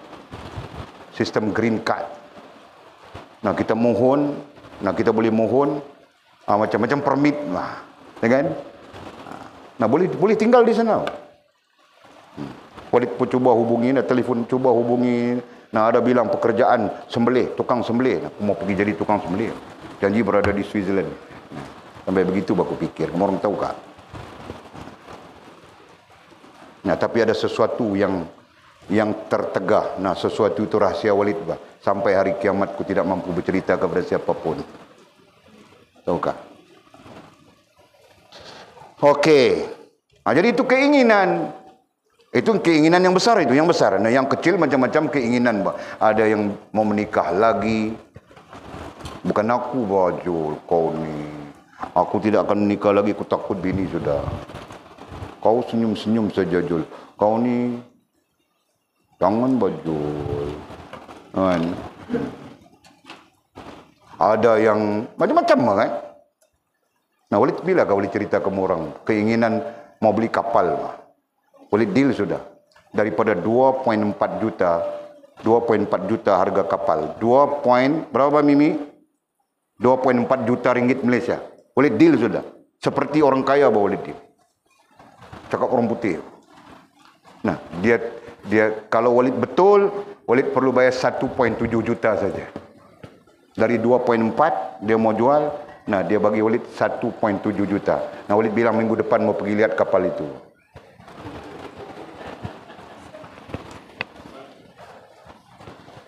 Sistem green card. Nah, kita mohon, kita boleh mohon macam-macam permit lah, ya kan? Nah, boleh tinggal di sana. Boleh cuba hubungi, telefon cuba hubungi. Nah, ada bilang pekerjaan sembelih, tukang sembelih. Aku mau pergi jadi tukang sembelih. Janji berada di Switzerland. Sampai begitu aku pikir, kamu orang tahu kah? Nah, tapi ada sesuatu yang tertegah. Nah, sesuatu itu rahasia Walid, bah. Sampai hari kiamat ku tidak mampu bercerita kepada siapapun. Tahu kah? Okey. Nah, jadi itu keinginan. Itu keinginan yang besar itu, yang besar. Nah, yang kecil macam-macam keinginan, bah. Ada yang mau menikah lagi. Bukan aku, Bajul, kau ni. Aku tidak akan menikah lagi, aku takut bini sudah. Kau senyum-senyum saja, Jul. Kau ni jangan, Bajul. Kan? Ada yang macam-macam kan? Nah, Walid bila kau boleh cerita ke orang keinginan mau beli kapal. Walid deal sudah. Daripada 2.4 juta harga kapal. Berapa Mimi? 2.4 juta ringgit Malaysia. Walid deal sudah. Seperti orang kaya bawa Walid deal. Cakap orang putih. Nah, dia kalau Walid betul, Walid perlu bayar 1.7 juta saja. Dari 2.4 dia mau jual, nah dia bagi Walid 1.7 juta. Nah, Walid bilang minggu depan mau pergi lihat kapal itu.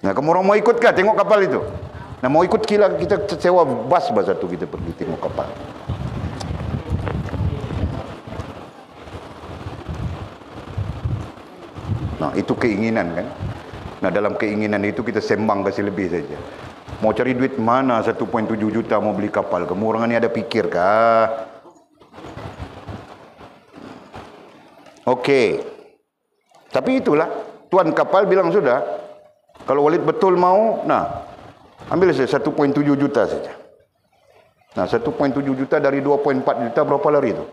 Nah, kamu orang mau ikut kah tengok kapal itu? Nah, mau ikut kita sewa bas satu kita pergi tengok kapal. Nah, itu keinginan kan. Nah, dalam keinginan itu kita sembang kasih lebih saja. Mau cari duit mana 1.7 juta mau beli kapal? Kamu orang ini ada pikir kah? Okey. Tapi itulah, tuan kapal bilang sudah, kalau Walid betul mau, nah, ambil saja 1.7 juta saja. Nah, 1.7 juta dari 2.4 juta berapa lari itu?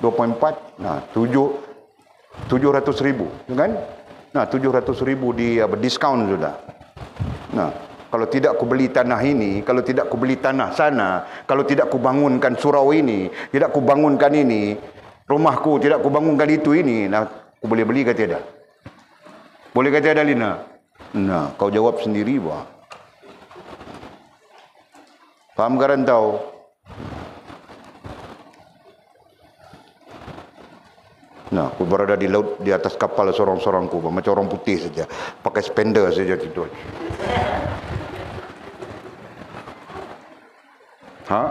2.4, nah 700,000, kan? Nah, 700,000 di diskaun sudah. Nah, kalau tidak ku beli tanah ini, kalau tidak ku beli tanah sana, kalau tidak ku bangunkan surau ini, tidak ku bangunkan ini, rumahku tidak ku bangunkan itu ini, nah, ku boleh beli ke tidak? Boleh ke tidak, Lina? Nah, kau jawab sendiri, bah. Faham ke rantau? Nah, aku berada di laut di atas kapal sorang-sorangku macam orang putih saja, pakai spender saja tidur. Ha?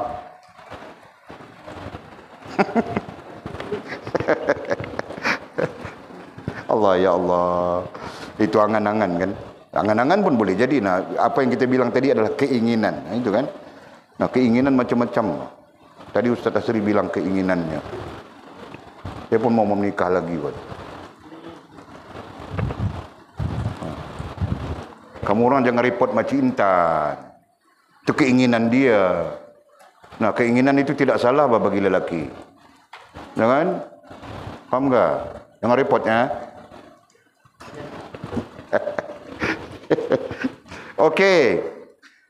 Allah ya Allah. Itu angan-angan kan. Angan-angan pun boleh jadi. Nah, apa yang kita bilang tadi adalah keinginan. Nah, itu kan. Nah, keinginan macam-macam. Tadi Ustaz Asri bilang keinginannya. Dia pun mau menikah lagi buat. Kamu orang jangan repot macam Intan. Itu keinginan dia. Nah, keinginan itu tidak salah bagi lelaki. Jangan, faham tak? Jangan repotnya. Okey.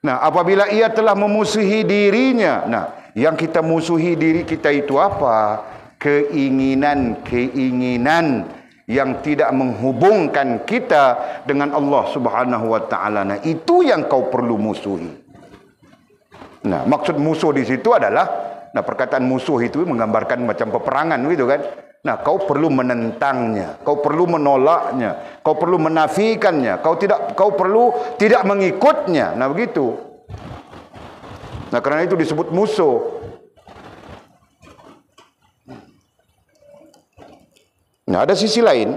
Nah, apabila ia telah memusuhi dirinya. Nah, yang kita musuhi diri kita itu apa? Keinginan-keinginan yang tidak menghubungkan kita dengan Allah Subhanahu wa taala. Nah, itu yang kau perlu musuhi. Nah, maksud musuh di situ adalah, nah, perkataan musuh itu menggambarkan macam peperangan gitu kan. Nah, kau perlu menentangnya, kau perlu menolaknya, kau perlu menafikannya, kau perlu tidak mengikutnya. Nah, begitu. Nah, kerana itu disebut musuh. Nah, ada sisi lain,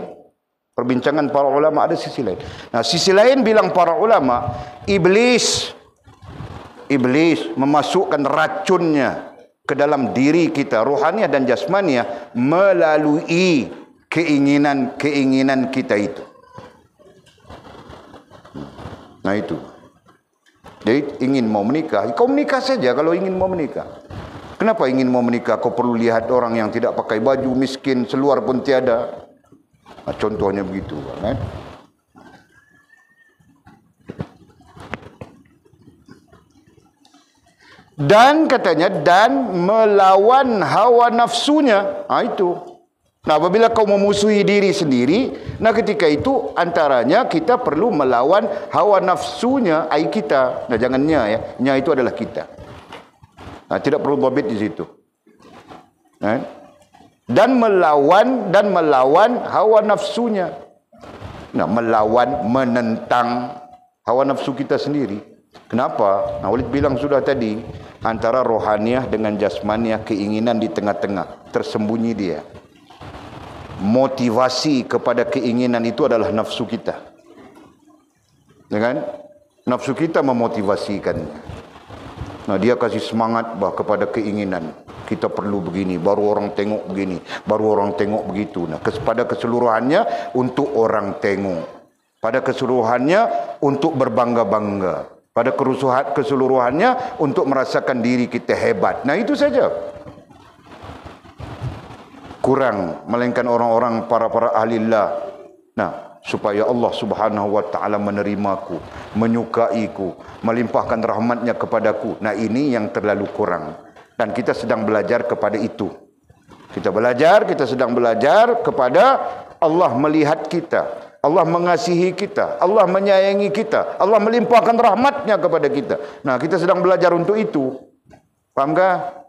perbincangan para ulama ada sisi lain. Nah, sisi lain bilang para ulama, iblis memasukkan racunnya ke dalam diri kita, rohaniah dan jasmaniah, melalui keinginan-keinginan kita itu. Nah, itu. Jadi ingin mau menikah, kau menikah saja kalau ingin mau menikah. Kenapa ingin mau menikah? Kau perlu lihat orang yang tidak pakai baju, miskin, seluar pun tiada. Nah, contohnya begitu, kan? Dan katanya, dan melawan hawa nafsunya. Nah, itu. Nah, apabila kau memusuhi diri sendiri, nah ketika itu antaranya kita perlu melawan hawa nafsunya, ai kita. Nah, jangan nya ya. Nya itu adalah kita. Nah, tidak perlu dhabit di situ. Dan melawan hawa nafsunya. Nah, melawan, menentang hawa nafsu kita sendiri. Kenapa? Nah, Walid bilang sudah tadi, antara rohaniah dengan jasmaniah, keinginan di tengah-tengah, tersembunyi dia. Motivasi kepada keinginan itu adalah nafsu kita. Ya kan? Nafsu kita memotivasikannya. Nah, dia kasih semangat kepada keinginan. Kita perlu begini, baru orang tengok begini, baru orang tengok begitu. Nah, pada keseluruhannya untuk orang tengok. Pada keseluruhannya untuk berbangga-bangga. Pada keseluruhannya untuk merasakan diri kita hebat. Nah, itu saja. Kurang, melainkan orang-orang para ahlillah. Nah, supaya Allah Subhanahu wa taala menerimaku, menyukaiku, melimpahkan rahmatnya kepadaku. Nah, ini yang terlalu kurang. Dan kita sedang belajar kepada itu. Kita sedang belajar kepada Allah melihat kita, Allah mengasihi kita, Allah menyayangi kita, Allah melimpahkan rahmatnya kepada kita. Nah, kita sedang belajar untuk itu. Faham tak?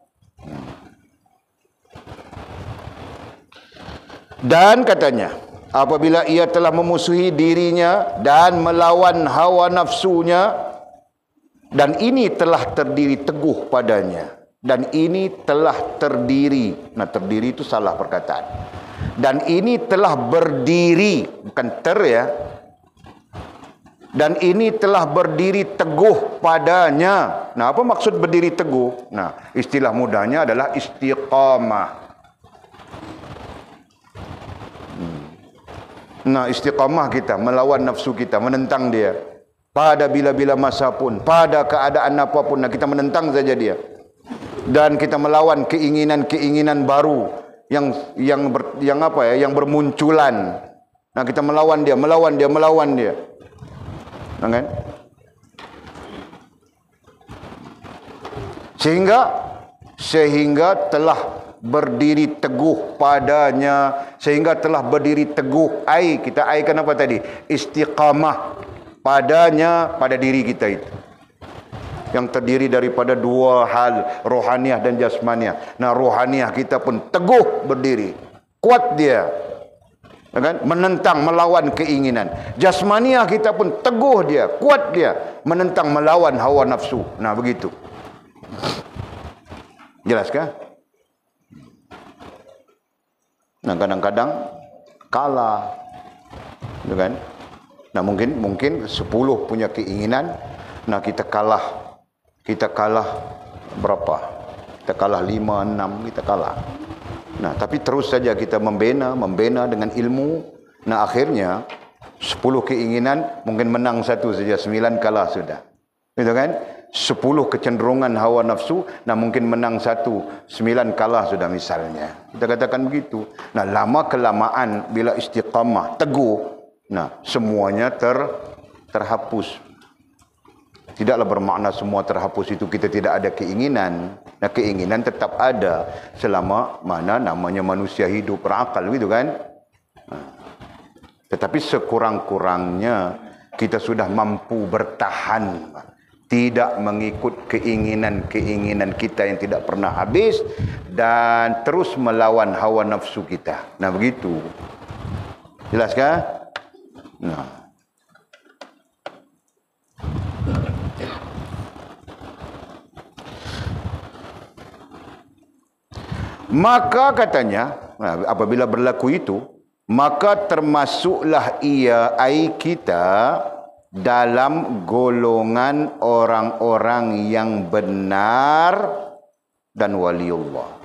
Dan katanya, apabila ia telah memusuhi dirinya dan melawan hawa nafsunya, dan ini telah terdiri teguh padanya, dan ini telah terdiri, nah terdiri itu salah perkataan, dan ini telah berdiri, bukan ya, dan ini telah berdiri teguh padanya. Nah, apa maksud berdiri teguh? Nah, istilah mudahnya adalah istiqamah. Nah, istiqamah kita melawan nafsu kita, menentang dia pada bila-bila masa pun, pada keadaan apapun. Nah, kita menentang saja dia, dan kita melawan keinginan-keinginan baru yang bermunculan. Nah, kita melawan dia. Nah, kan? Sehingga telah berdiri teguh padanya, sehingga telah berdiri teguh. Kita kan apa tadi? Istiqamah padanya, pada diri kita itu, yang terdiri daripada dua hal, rohaniah dan jasmaniah. Nah, rohaniah kita pun teguh berdiri. kuat dia, kan? Menentang, melawan keinginan. Jasmaniah kita pun teguh dia, kuat dia, menentang, melawan hawa nafsu. Nah, begitu. Jelas kah? Nah, kadang-kadang kalah, kan? Nah, mungkin 10 punya keinginan, nah kita kalah berapa? Kita kalah 5, 6, kita kalah. Nah, tapi terus saja kita membina dengan ilmu. Nah, akhirnya 10 keinginan mungkin menang 1 saja, 9 kalah sudah. Gitu kan? 10 kecenderungan hawa nafsu, nah mungkin menang 1, 9 kalah sudah misalnya. Kita katakan begitu. Nah, lama kelamaan bila istiqamah, teguh, nah semuanya terhapus. Tidaklah bermakna semua terhapus itu kita tidak ada keinginan. Nah, keinginan tetap ada selama mana namanya manusia hidup berakal, gitu kan? Nah, tetapi sekurang-kurangnya kita sudah mampu bertahan, tidak mengikut keinginan-keinginan kita yang tidak pernah habis dan terus melawan hawa nafsu kita. Nah, begitu. Jelas kah? Nah. Maka katanya, apabila berlaku itu, maka termasuklah ia kita dalam golongan orang-orang yang benar dan waliullah.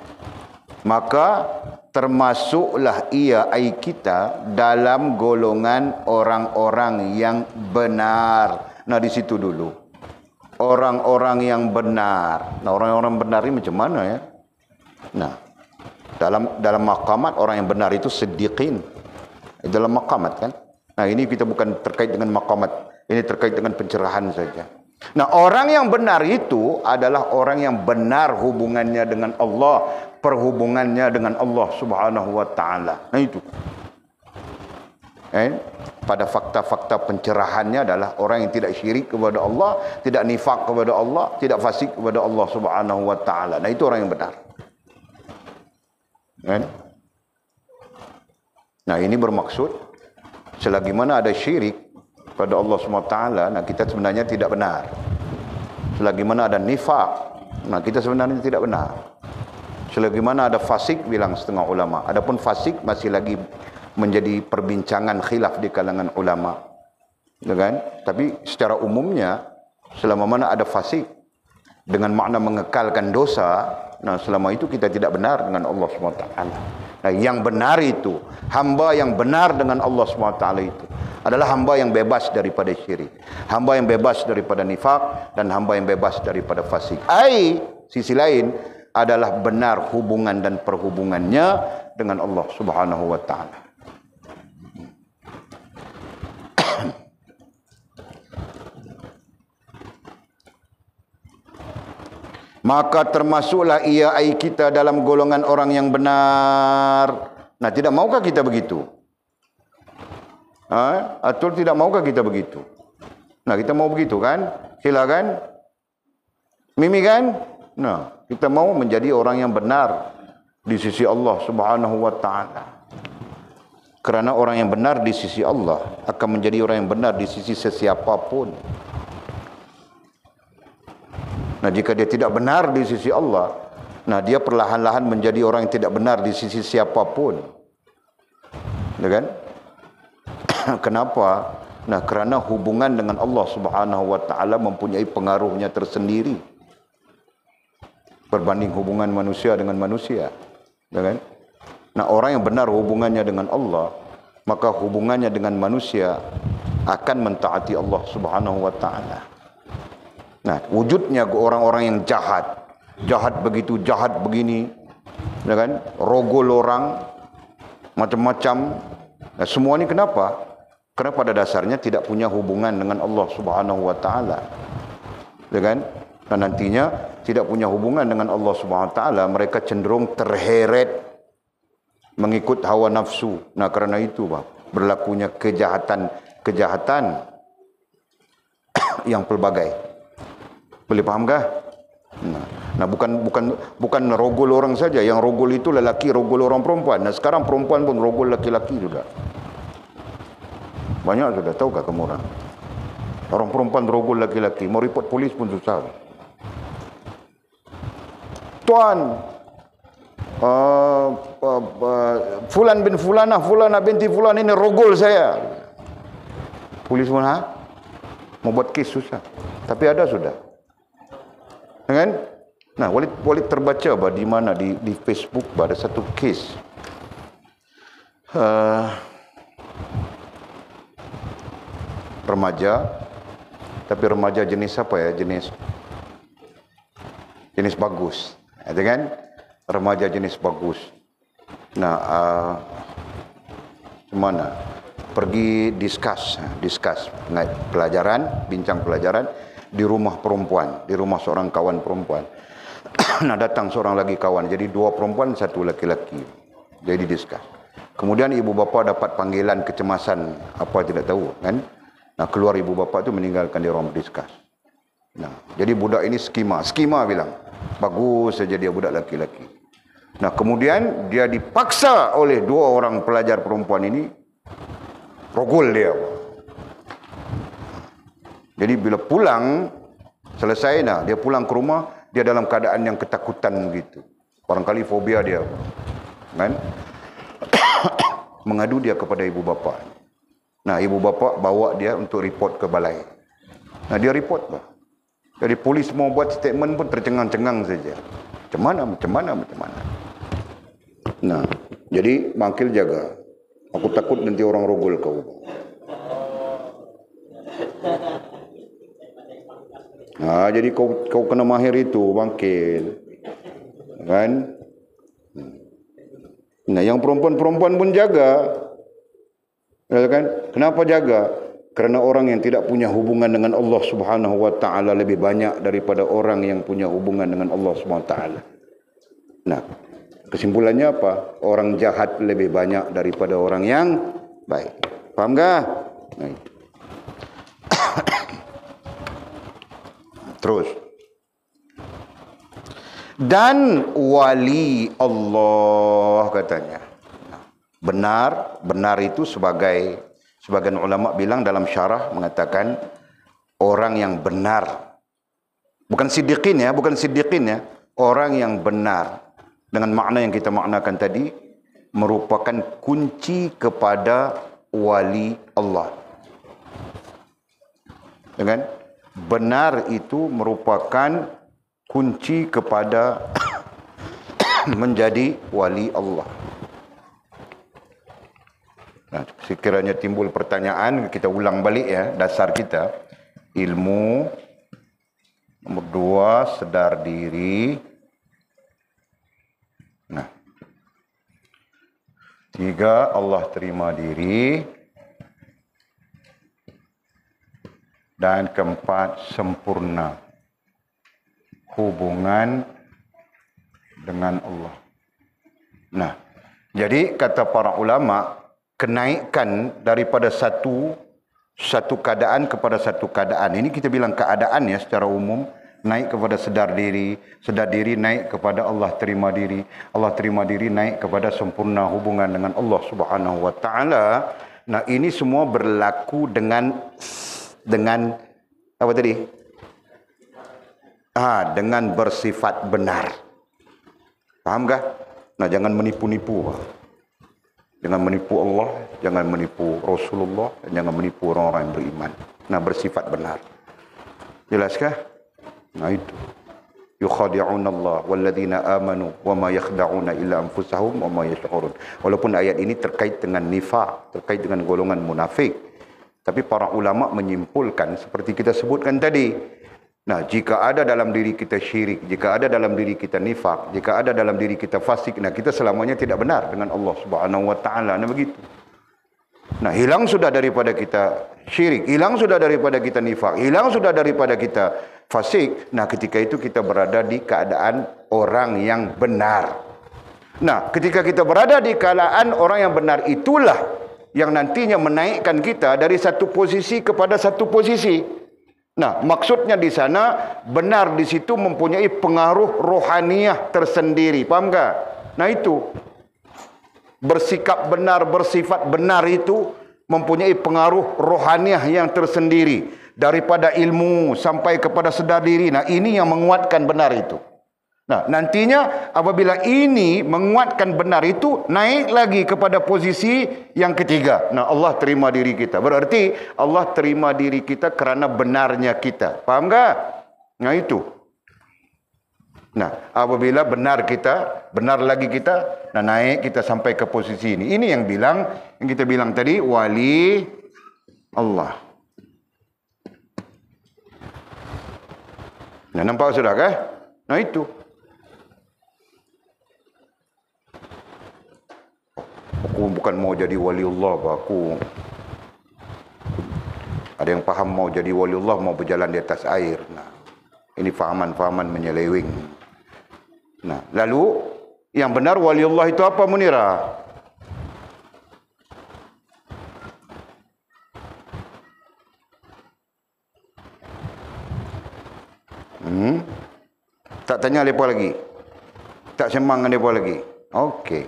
Maka termasuklah ia kita dalam golongan orang-orang yang benar. Nah, di situ dulu. Orang-orang yang benar. Nah, orang-orang benar ini macam mana ya? Nah, dalam maqamat orang yang benar itu siddiqin. Dalam maqamat kan. Nah, ini kita bukan terkait dengan maqamat. Ini terkait dengan pencerahan saja. Nah, orang yang benar itu adalah orang yang benar hubungannya dengan Allah, perhubungannya dengan Allah Subhanahu wa taala. Nah, itu. Pada fakta-fakta pencerahannya adalah orang yang tidak syirik kepada Allah, tidak nifak kepada Allah, tidak fasik kepada Allah Subhanahu wa taala. Nah, itu orang yang benar. Nah, ini bermaksud selagi mana ada syirik pada Allah SWT, nah kita sebenarnya tidak benar. Selagi mana ada nifak, nah kita sebenarnya tidak benar. Selagi mana ada fasik, bilang setengah ulama. Adapun fasik masih lagi menjadi perbincangan khilaf di kalangan ulama. Kan? Tapi secara umumnya, selama mana ada fasik dengan makna mengekalkan dosa, nah selama itu kita tidak benar dengan Allah SWT. Nah, yang benar itu, hamba yang benar dengan Allah SWT itu adalah hamba yang bebas daripada syirik, hamba yang bebas daripada nifak, dan hamba yang bebas daripada fasik. Sisi lain adalah benar hubungan dan perhubungannya dengan Allah Subhanahu wa taala. Maka termasuklah ia kita dalam golongan orang yang benar. Nah, tidak maukah kita begitu? Atau tidak maukah kita begitu? Nah, kita mau begitu kan? Silakan. Mimi kan? Nah, kita mau menjadi orang yang benar di sisi Allah Subhanahu wa taala. Kerana orang yang benar di sisi Allah akan menjadi orang yang benar di sisi sesiapapun. Nah, jika dia tidak benar di sisi Allah, nah dia perlahan-lahan menjadi orang yang tidak benar di sisi siapapun. Ya kan? Kenapa? Nah, kerana hubungan dengan Allah Subhanahu wa taala mempunyai pengaruhnya tersendiri berbanding hubungan manusia dengan manusia. Ya kan? Nah, orang yang benar hubungannya dengan Allah, maka hubungannya dengan manusia akan mentaati Allah Subhanahu wa taala. Nah, wujudnya orang-orang yang jahat begitu, jahat begini, ya kan? Rogol orang, macam-macam. Nah, semua ini kenapa? Karena pada dasarnya tidak punya hubungan dengan Allah Subhanahu wa taala. Ya kan? Dan nantinya tidak punya hubungan dengan Allah Subhanahu wa taala, mereka cenderung terheret mengikut hawa nafsu. Nah, karena itu berlakunya kejahatan yang pelbagai. Boleh fahamkah? Nah, Nah, bukan rogol orang saja. Yang rogol itu lelaki, rogol orang perempuan. Nah, sekarang perempuan pun rogol laki-laki juga. Banyak sudah, tahukah kamu orang? Orang perempuan rogol laki-laki, mau report polis pun susah. Tuan, Fulan bin Fulanah, Fulanah binti Fulan ini rogol saya. Polis pun mau buat kes susah. Tapi ada sudah. Kan? Nah, Walid terbaca di mana di Facebook ada satu kes. Remaja, tapi remaja jenis apa ya? Jenis bagus. Itu kan? Remaja jenis bagus. Nah, mana? Pergi discuss naik pelajaran, bincang pelajaran di rumah perempuan, di rumah seorang kawan perempuan. Nah, datang seorang lagi kawan, jadi 2 perempuan, 1 laki-laki. Jadi discuss. Kemudian ibu bapa dapat panggilan kecemasan, apa tidak tahu kan? Nah, keluar ibu bapa itu meninggalkan di ruang discuss. Nah, jadi budak ini skema bilang, bagus saja dia budak laki-laki. Nah, kemudian dia dipaksa oleh 2 orang pelajar perempuan ini, rogol dia. Jadi bila pulang, selesai dia pulang ke rumah, dia dalam keadaan yang ketakutan begitu. Barangkali fobia dia. Kan? Mengadu dia kepada ibu bapa. Nah, ibu bapa bawa dia untuk report ke balai. Nah, dia report lah. Jadi polis mau buat statement pun tercengang-cengang saja. Macam mana. Nah, jadi mangkil jaga. Aku takut nanti orang rogol kau. Nah, jadi kau kena mahir itu, bangkil. Kan? Nah, yang perempuan-perempuan pun jaga. Kan? Kenapa jaga? Kerana orang yang tidak punya hubungan dengan Allah Subhanahu wa taala lebih banyak daripada orang yang punya hubungan dengan Allah Subhanahu wa taala. Nah, kesimpulannya apa? Orang jahat lebih banyak daripada orang yang baik. Faham tak? Nah, terus. Dan wali Allah katanya. Benar itu sebagian ulama bilang dalam syarah mengatakan orang yang benar. Bukan siddiqin ya, orang yang benar. Dengan makna yang kita maknakan tadi, merupakan kunci kepada wali Allah. Dengan benar itu merupakan kunci kepada menjadi wali Allah. Nah, sekiranya timbul pertanyaan, kita ulang balik ya, dasar kita. Ilmu. Nomor 2, sedar diri. Nah. 3, Allah terima diri. Dan keempat, sempurna hubungan dengan Allah. Nah, jadi kata para ulama, kenaikan daripada satu keadaan kepada satu keadaan. Ini kita bilang keadaan ya secara umum, naik kepada sedar diri naik kepada Allah terima diri naik kepada sempurna hubungan dengan Allah Subhanahu wa taala. Nah, ini semua berlaku dengan apa tadi? Dengan bersifat benar. Faham kah? Nah, jangan menipu-nipu. Jangan menipu Allah, jangan menipu Rasulullah, jangan menipu orang-orang yang beriman. Nah, bersifat benar. Jelaskah? Nah, itu. Yukhadi'una Allah walladzina amanu wama yakhda'una illa anfusahum wama yash'urun. Walaupun ayat ini terkait dengan nifaq, terkait dengan golongan munafik, tapi para ulama menyimpulkan seperti kita sebutkan tadi. Nah, jika ada dalam diri kita syirik, jika ada dalam diri kita nifaq, jika ada dalam diri kita fasik, nah kita selamanya tidak benar dengan Allah Subhanahu wa taala. Nah, begitu. Nah, hilang sudah daripada kita syirik, hilang sudah daripada kita nifaq, hilang sudah daripada kita fasik. Nah, ketika itu kita berada di keadaan orang yang benar. Nah, ketika kita berada di keadaan orang yang benar, itulah yang nantinya menaikkan kita dari satu posisi kepada satu posisi. Nah, maksudnya di sana, benar di situ mempunyai pengaruh rohaniah tersendiri. Faham tak? Nah itu, bersikap benar, bersifat benar itu mempunyai pengaruh rohaniah yang tersendiri. Daripada ilmu sampai kepada sedar diri. Nah, ini yang menguatkan benar itu. Nah, nantinya apabila ini menguatkan benar itu, naik lagi kepada posisi yang ketiga. Nah, Allah terima diri kita. Berarti Allah terima diri kita kerana benarnya kita. Faham tak? Nah, itu. Nah, apabila benar kita, benar lagi kita, nah naik kita sampai ke posisi ini. Ini yang kita bilang tadi, wali Allah. Nah, nampak sudah kah? Nah, itu. Aku bukan mau jadi waliullah, aku ada yang faham mau jadi waliullah, mau berjalan di atas air. Nah, ini fahaman-fahaman menyeleweng. Nah, lalu yang benar waliullah itu apa, Munira? Tak tanya mereka lagi, tak sembang dengan mereka lagi. Okey.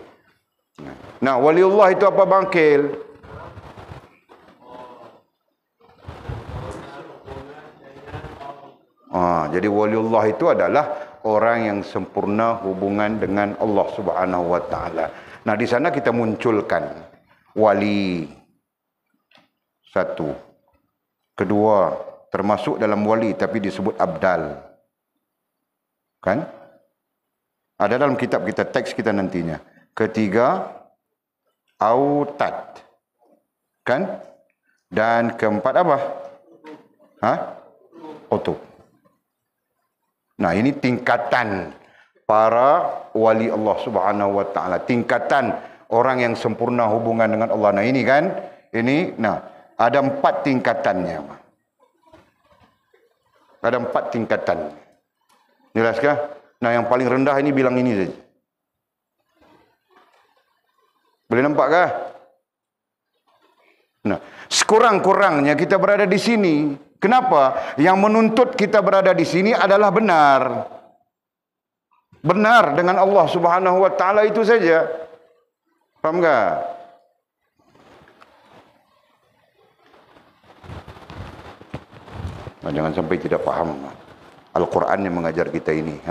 Nah, waliullah itu apa, bangkil? Jadi waliullah itu adalah orang yang sempurna hubungan dengan Allah Subhanahu wa taala. Nah, di sana kita munculkan wali. Satu. Kedua, termasuk dalam wali tapi disebut abdal. Kan? Ada dalam kitab kita, teks kita nantinya. Ketiga, autad. Kan? Dan keempat apa? Qutub. Nah, ini tingkatan para wali Allah Subhanahu wa taala. Tingkatan orang yang sempurna hubungan dengan Allah. Nah, ini kan, ada 4 tingkatannya. Ada 4 tingkatan. Jelaskah? Nah, yang paling rendah ini bilang ini saja. Boleh nampak kah? Nah, sekurang-kurangnya kita berada di sini. Kenapa? Yang menuntut kita berada di sini adalah benar. Benar dengan Allah Subhanahu wa taala itu saja. Faham enggak? Nah, jangan sampai tidak paham. Al-Quran yang mengajar kita ini,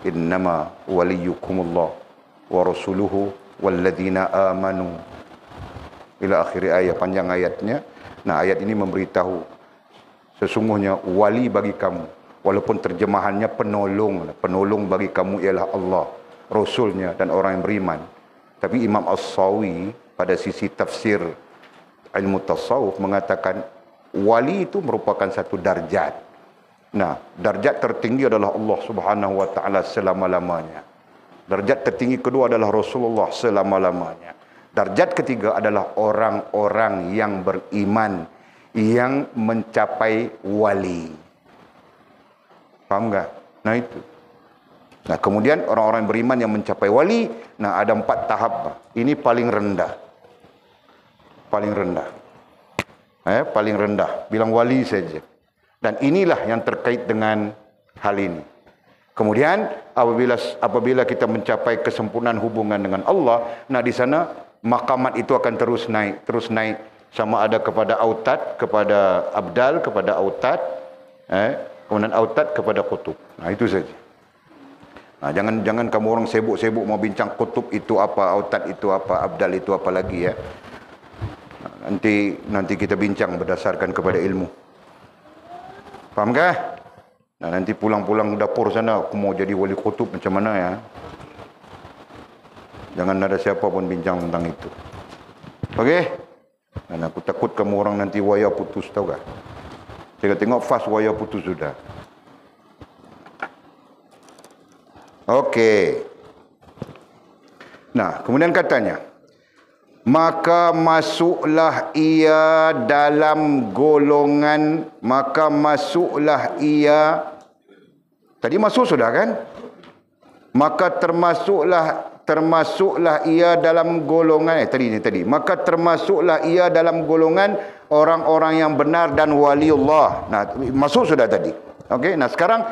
Innama waliyukumullah wa rasuluhu walladzina amanu. Ila akhir ayat, panjang ayatnya. Nah, ayat ini memberitahu sesungguhnya wali bagi kamu, walaupun terjemahannya penolong bagi kamu ialah Allah, Rasulnya dan orang yang beriman. Tapi Imam As-Sawi pada sisi tafsir ilmu tasawuf mengatakan wali itu merupakan satu darjat. Nah, darjat tertinggi adalah Allah Subhanahu wa taala selama-lamanya. Darjat tertinggi kedua adalah Rasulullah selama-lamanya. Darjat ketiga adalah orang-orang yang beriman yang mencapai wali. Faham enggak? Nah, itu. Nah, kemudian orang-orang beriman yang mencapai wali, nah ada 4 tahap. Ini paling rendah. Paling rendah. Paling rendah. Bilang wali saja. Dan inilah yang terkait dengan hal ini. Kemudian apabila kita mencapai kesempurnaan hubungan dengan Allah, nah di sana maqamat itu akan terus naik. Sama ada kepada autad, kepada abdal, kepada autad, kemudian autad kepada qutub. Nah, itu saja. Nah, jangan kamu orang sibuk-sibuk mau bincang qutub itu apa, autad itu apa, abdal itu apa lagi ya. Nah, nanti kita bincang berdasarkan kepada ilmu. Faham kah? Nah, nanti pulang-pulang dapur sana aku mau jadi wali qutub macam mana ya. Jangan ada siapa pun bincang tentang itu. Okey? Dan aku takut kamu orang nanti waya putus, tahu tak? Saya tengok fast waya putus sudah. Okey. Nah, kemudian katanya, maka masuklah ia dalam golongan, tadi masuk sudah kan? Maka termasuklah ia dalam golongan, maka termasuklah ia dalam golongan orang-orang yang benar dan waliullah. Nah, masuk sudah tadi. Okey, nah sekarang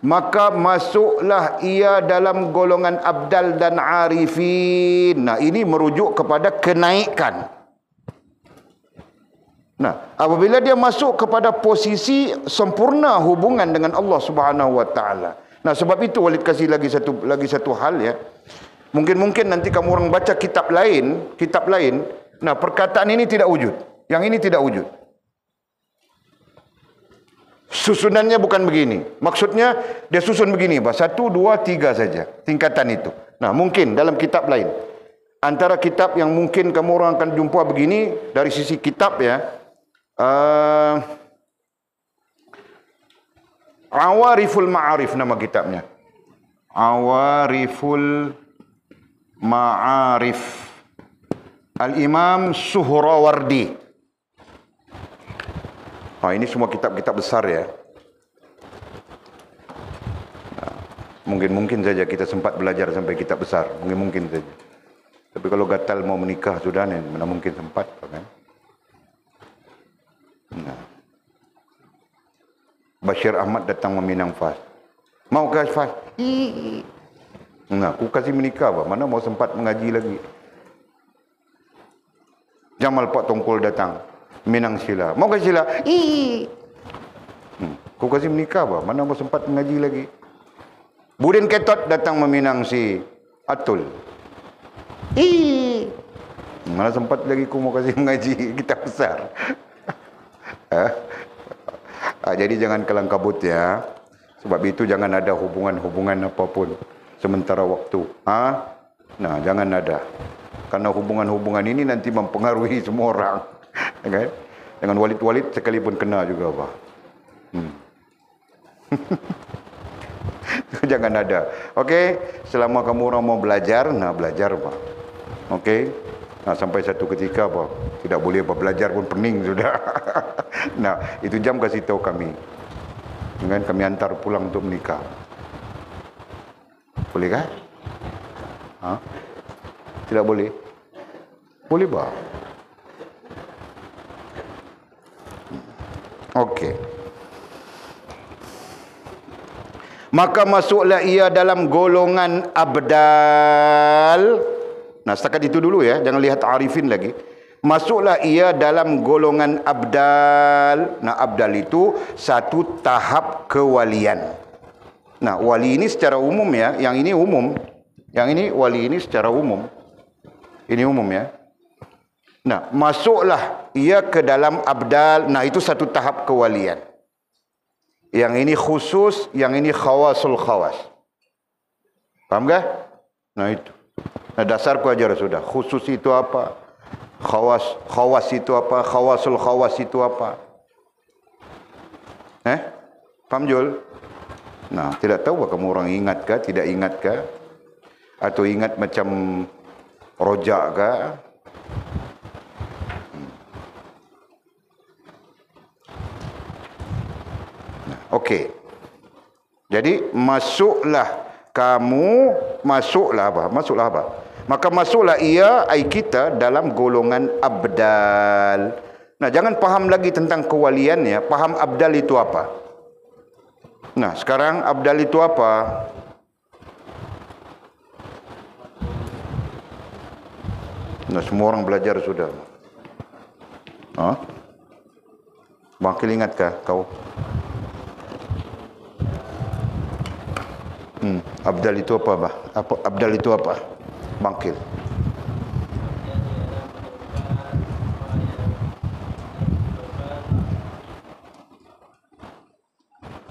maka masuklah ia dalam golongan abdal dan arifin. Nah, ini merujuk kepada kenaikan. Nah, apabila dia masuk kepada posisi sempurna hubungan dengan Allah Subhanahu wa taala. Nah, sebab itu Walid kasih lagi satu hal ya. Mungkin nanti kamu orang baca kitab lain, nah perkataan ini tidak wujud. Yang ini tidak wujud. Susunannya bukan begini. Maksudnya dia susun begini, Pak. 1, 2, 3 saja tingkatan itu. Nah, mungkin dalam kitab lain. Antara kitab yang mungkin kamu orang akan jumpa begini dari sisi kitab ya. Awariful Ma'arif nama kitabnya. Awariful Ma'arif. Al-Imam Suhrawardi. Ini semua kitab-kitab besar ya. Mungkin saja kita sempat belajar sampai kitab besar. Mungkin saja. Tapi kalau gatal mau menikah sudah, mana mungkin sempat. Kan? Nah. Bashir Ahmad datang meminang Fas. Mau ke Fas? Nah, aku kasih menikah, Pak. Mana mau sempat mengaji lagi. Jamal Pak Tongkol datang. Minang sila. Mau ke sila? Aku kasih menikah, Pak. Mana mau sempat mengaji lagi. Budin Ketot datang meminang si Atul. Mana sempat lagi aku mau kasih mengaji kitab besar. Jadi jangan kelang kabut ya. Sebab itu jangan ada hubungan-hubungan apapun sementara waktu. Nah, jangan ada. Karena hubungan-hubungan ini nanti mempengaruhi semua orang. Kan? Dengan walid-walid sekalipun kena juga, Pak. Jangan ada. Okey, selama kamu orang mau belajar, nah belajar, Pak. Okey. Nah, sampai satu ketika, Pak, tidak boleh, Pak, belajar pun pening sudah. Nah, itu jam kasih tahu kami. Dengan kami hantar pulang untuk menikah. Boleh kah? Tidak boleh? Boleh, Pak. Okey. Maka masuklah ia dalam golongan abdal. Nah, setakat itu dulu ya, jangan lihat arifin lagi. Masuklah ia dalam golongan abdal. Nah, abdal itu satu tahap kewalian. Nah, wali ini secara umum ya, yang ini umum. Yang ini wali ini secara umum. Ini umum ya. Nah, masuklah ia ke dalam abdal. Nah, itu satu tahap kewalian. Yang ini khusus, yang ini khawasul khawas. Paham gak? Nah, itu. Nah, dasar ku ajar sudah. Khusus itu apa? Khawas itu apa? Khawasul khawas itu apa? Paham Jul? Nah, tidak tahu kamu orang ingat kah? Tidak ingat kah? Atau ingat macam rojak kah? Okey. Jadi masuklah apa? Maka masuklah ia ai kita dalam golongan abdal. Nah, jangan paham lagi tentang kewaliannya, paham abdal itu apa. Nah, sekarang abdal itu apa? Nah, semua orang belajar sudah. Bangkil ingatkah kau? Abdal itu apa, Bah? Abdal itu apa? Bangkil.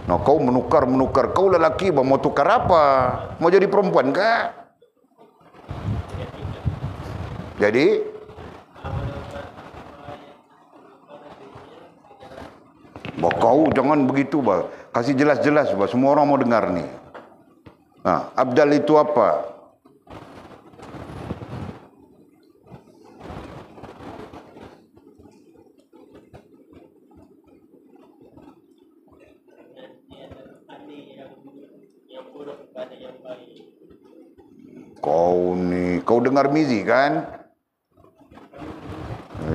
Nah, kau menukar. Kau lelaki, Bah, mau tukar apa? Mau jadi perempuan kah? Jadi Bah, kau jangan begitu, Bah. Kasih jelas-jelas, Bah. Semua orang mau dengar nih. Nah, abdal itu apa? Kau dengar Mizi kan?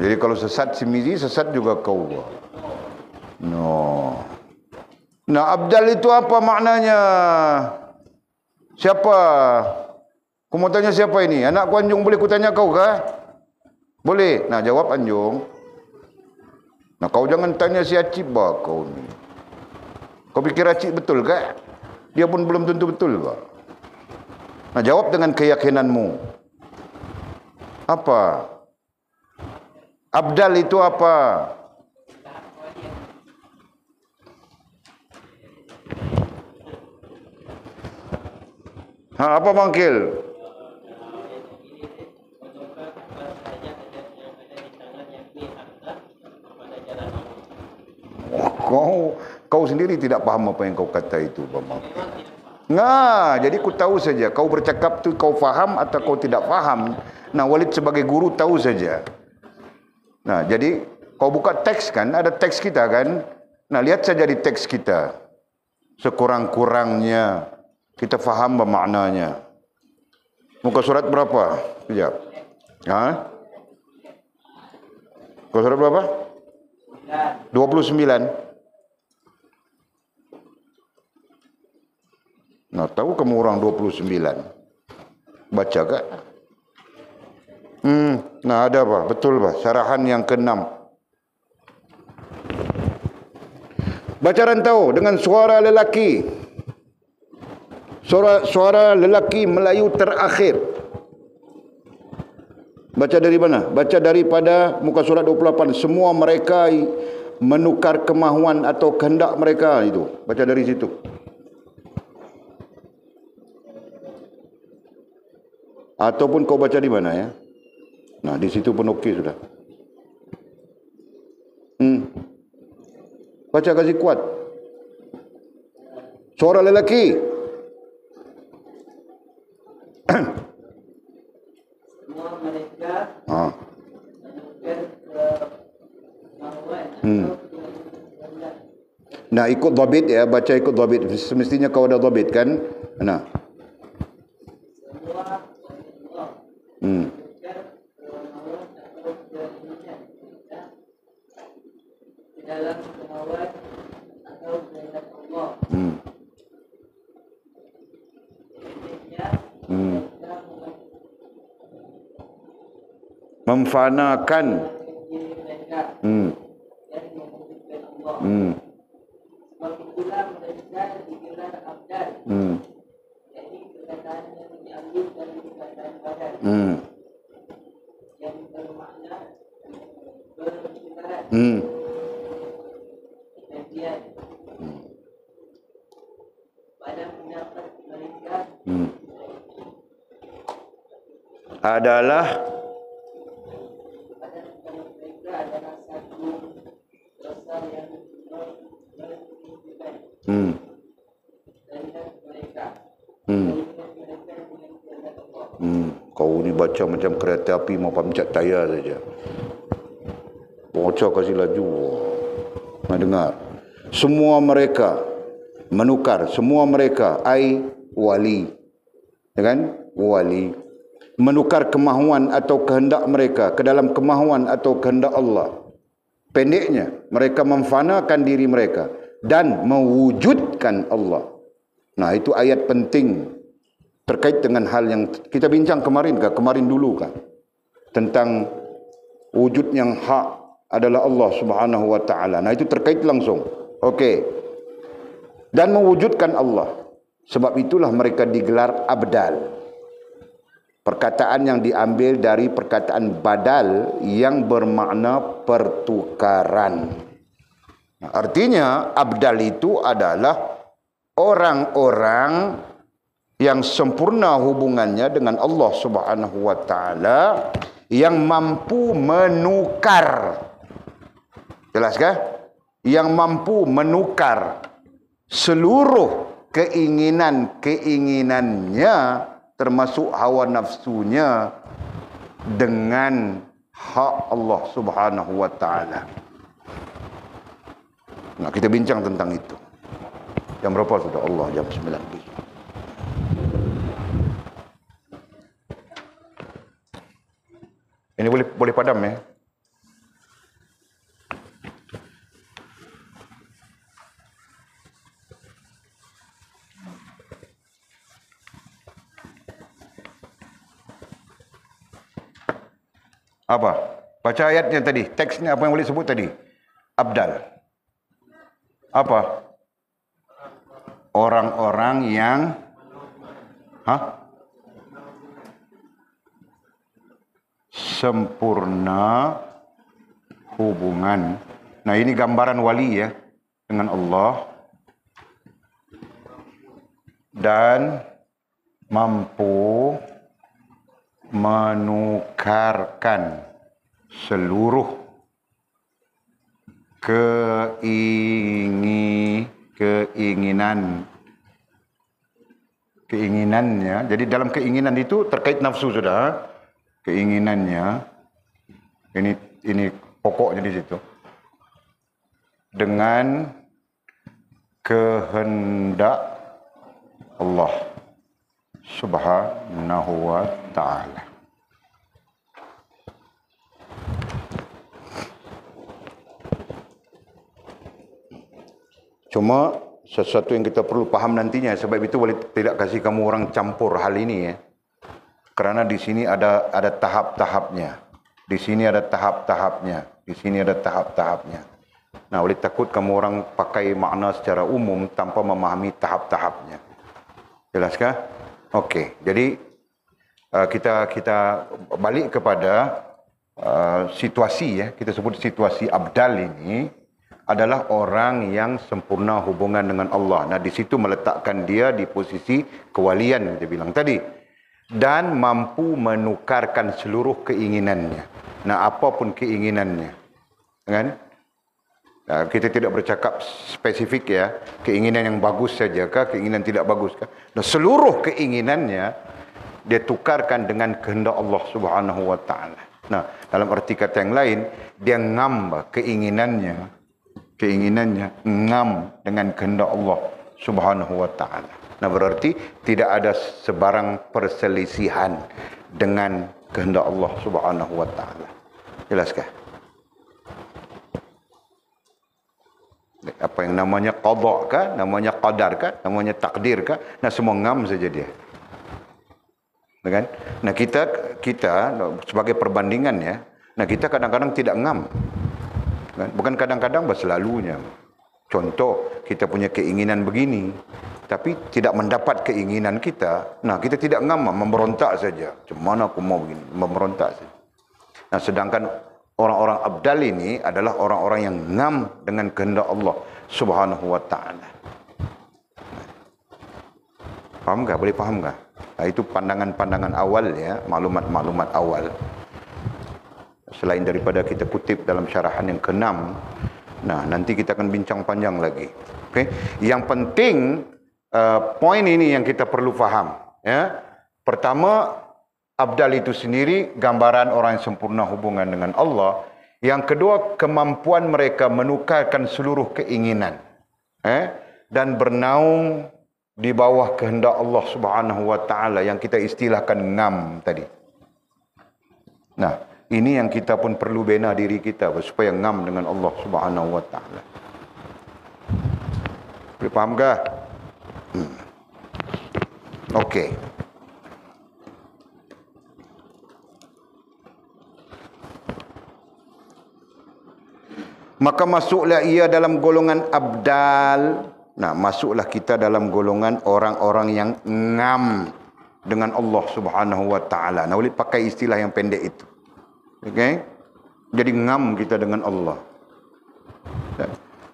Jadi kalau sesat si Mizi, sesat juga kau. No. Nah, abdal itu apa maknanya? Siapa? Kau mau tanya siapa ini? Anak ku Anjung, boleh ku tanya kau kah? Boleh. Nah, jawab Anjung. Nah, kau jangan tanya si Acip bah kau ni. Kau fikir Acip betul kah? Dia pun belum tentu betul bah. Nah, jawab dengan keyakinanmu. Apa? Abdal itu apa? Apa manggil? Kau sendiri tidak paham apa yang kau kata itu, Bang. Nah, jadi ku tahu saja. Kau bercakap tu kau faham atau kau tidak faham. Nah, Walid sebagai guru tahu saja. Nah, jadi kau buka teks kan, ada teks kita kan. Nah, lihat saja di teks kita. Sekurang-kurangnya kita faham maknanya. Muka surat berapa? Sekejap. Ha? Muka surat berapa? 29. Nah, tahu kamu orang 29? Baca kak? Nah, ada apa? Betul bah. Syarahan yang ke-6. Baca rantau dengan suara lelaki. Suara lelaki Melayu terakhir. Baca dari mana? Baca daripada muka surat 28. Semua mereka menukar kemahuan atau kehendak mereka itu. Baca dari situ. Ataupun kau baca di mana ya? Nah, di situ pun okey sudah. Baca kasih kuat. Suara lelaki. Semua mereka Nah, ikut dhabit ya, baca ikut dhabit. Semestinya kau ada dhabit kan? Nah. dalam kemauan atau kehendak Allah. Memfanakan dan membutuhkan Allah. Sebab itulah mereka digelar abdal. Jadi perkataan yang diambil dari perkataan badan yang bermakna berkesukaran. Kemudian pada pendapat mereka adalah satu dosa yang menunjukkan kehendak mereka. Kau ni baca macam kereta api mau pamcat tayar saja. Baca kasih laju. Nak dengar. Semua mereka menukar, semua mereka ai wali. Ya kan? Wali menukar kemahuan atau kehendak mereka ke dalam kemahuan atau kehendak Allah. Pendeknya, mereka memfanakan diri mereka dan mewujudkan Allah. Nah, itu ayat penting terkait dengan hal yang kita bincang kemarin dulu tentang wujud yang hak adalah Allah Subhanahu wa taala. Nah, itu terkait langsung. Okey. Dan mewujudkan Allah. Sebab itulah mereka digelar abdal. Perkataan yang diambil dari perkataan badal yang bermakna pertukaran. Artinya abdal itu adalah orang-orang yang sempurna hubungannya dengan Allah Subhanahu wa taala, yang mampu menukar. Jelaskah? Yang mampu menukar seluruh keinginannya termasuk hawa nafsunya dengan hak Allah Subhanahu wa taala. Nah, kita bincang tentang itu. Jam berapa sudah? Allah, jam 9. Ini boleh padam ya? Apa? Baca ayatnya tadi. Teksnya apa yang boleh sebut tadi? Abdal. Apa? Orang-orang yang sempurna hubungan. Nah, ini gambaran wali ya dengan Allah dan mampu menukarkan seluruh keinginannya. Jadi dalam keinginan itu terkait nafsu sudah. Keinginannya ini pokoknya di situ. Dengan kehendak Allah Subhanahu wa ta'ala. Cuma sesuatu yang kita perlu paham nantinya, sebab itu boleh tidak kasih kamu orang campur hal ini ya. Kerana di sini ada tahap-tahapnya. Di sini ada tahap-tahapnya. Di sini ada tahap-tahapnya. Nah, oleh takut kamu orang pakai makna secara umum tanpa memahami tahap-tahapnya. Jelaskah? Okey. Jadi kita balik kepada situasi ya. Kita sebut situasi abdal ini adalah orang yang sempurna hubungan dengan Allah. Nah, di situ meletakkan dia di posisi kewalian kita bilang tadi. Dan mampu menukarkan seluruh keinginannya. Nah, apapun keinginannya. Kan? Nah, kita tidak bercakap spesifik ya. Keinginan yang bagus saja kah? Keinginan tidak bagus kah? Nah, seluruh keinginannya dia tukarkan dengan kehendak Allah Subhanahu wa ta'ala. Nah, dalam arti kata yang lain, dia ngam keinginannya ngam dengan kehendak Allah Subhanahu wa ta'ala. Nah, berarti tidak ada sebarang perselisihan dengan kehendak Allah Subhanahu wa ta'ala. Jelaskah? Apa yang namanya qada kah, namanya qadar kah, namanya takdir kah? Nah, semua ngam saja dia. Kan? Nah, kita sebagai perbandingan ya. Nah, kita kadang-kadang tidak ngam. Kan? Bukan kadang-kadang, selalunya. Contoh, kita punya keinginan begini, tapi tidak mendapat keinginan kita. Nah, kita tidak ngam, memberontak saja. Cuma aku mau begini, memberontak saja. Nah, sedangkan orang-orang abdal ini adalah orang-orang yang ngam dengan kehendak Allah Subhanahu wa ta'ala. Faham tak? Boleh faham tak? Nah, itu pandangan-pandangan awal ya, maklumat-maklumat awal. Selain daripada kita kutip dalam syarahan yang ke-6, nah, nanti kita akan bincang panjang lagi. Okay? Yang penting, poin ini yang kita perlu faham. Ya. Pertama, abdal itu sendiri gambaran orang yang sempurna hubungan dengan Allah. Yang kedua, kemampuan mereka menukarkan seluruh keinginan. Dan bernaung di bawah kehendak Allah Subhanahu wa ta'ala yang kita istilahkan ngam tadi. Nah, ini yang kita pun perlu bina diri kita supaya ngam dengan Allah Subhanahu wa ta'ala. Boleh faham ke? Okey. Maka masuklah ia dalam golongan abdal. Nah, masuklah kita dalam golongan orang-orang yang ngam dengan Allah Subhanahu wa ta'ala. Nah, boleh pakai istilah yang pendek itu. Okey? Jadi ngam kita dengan Allah.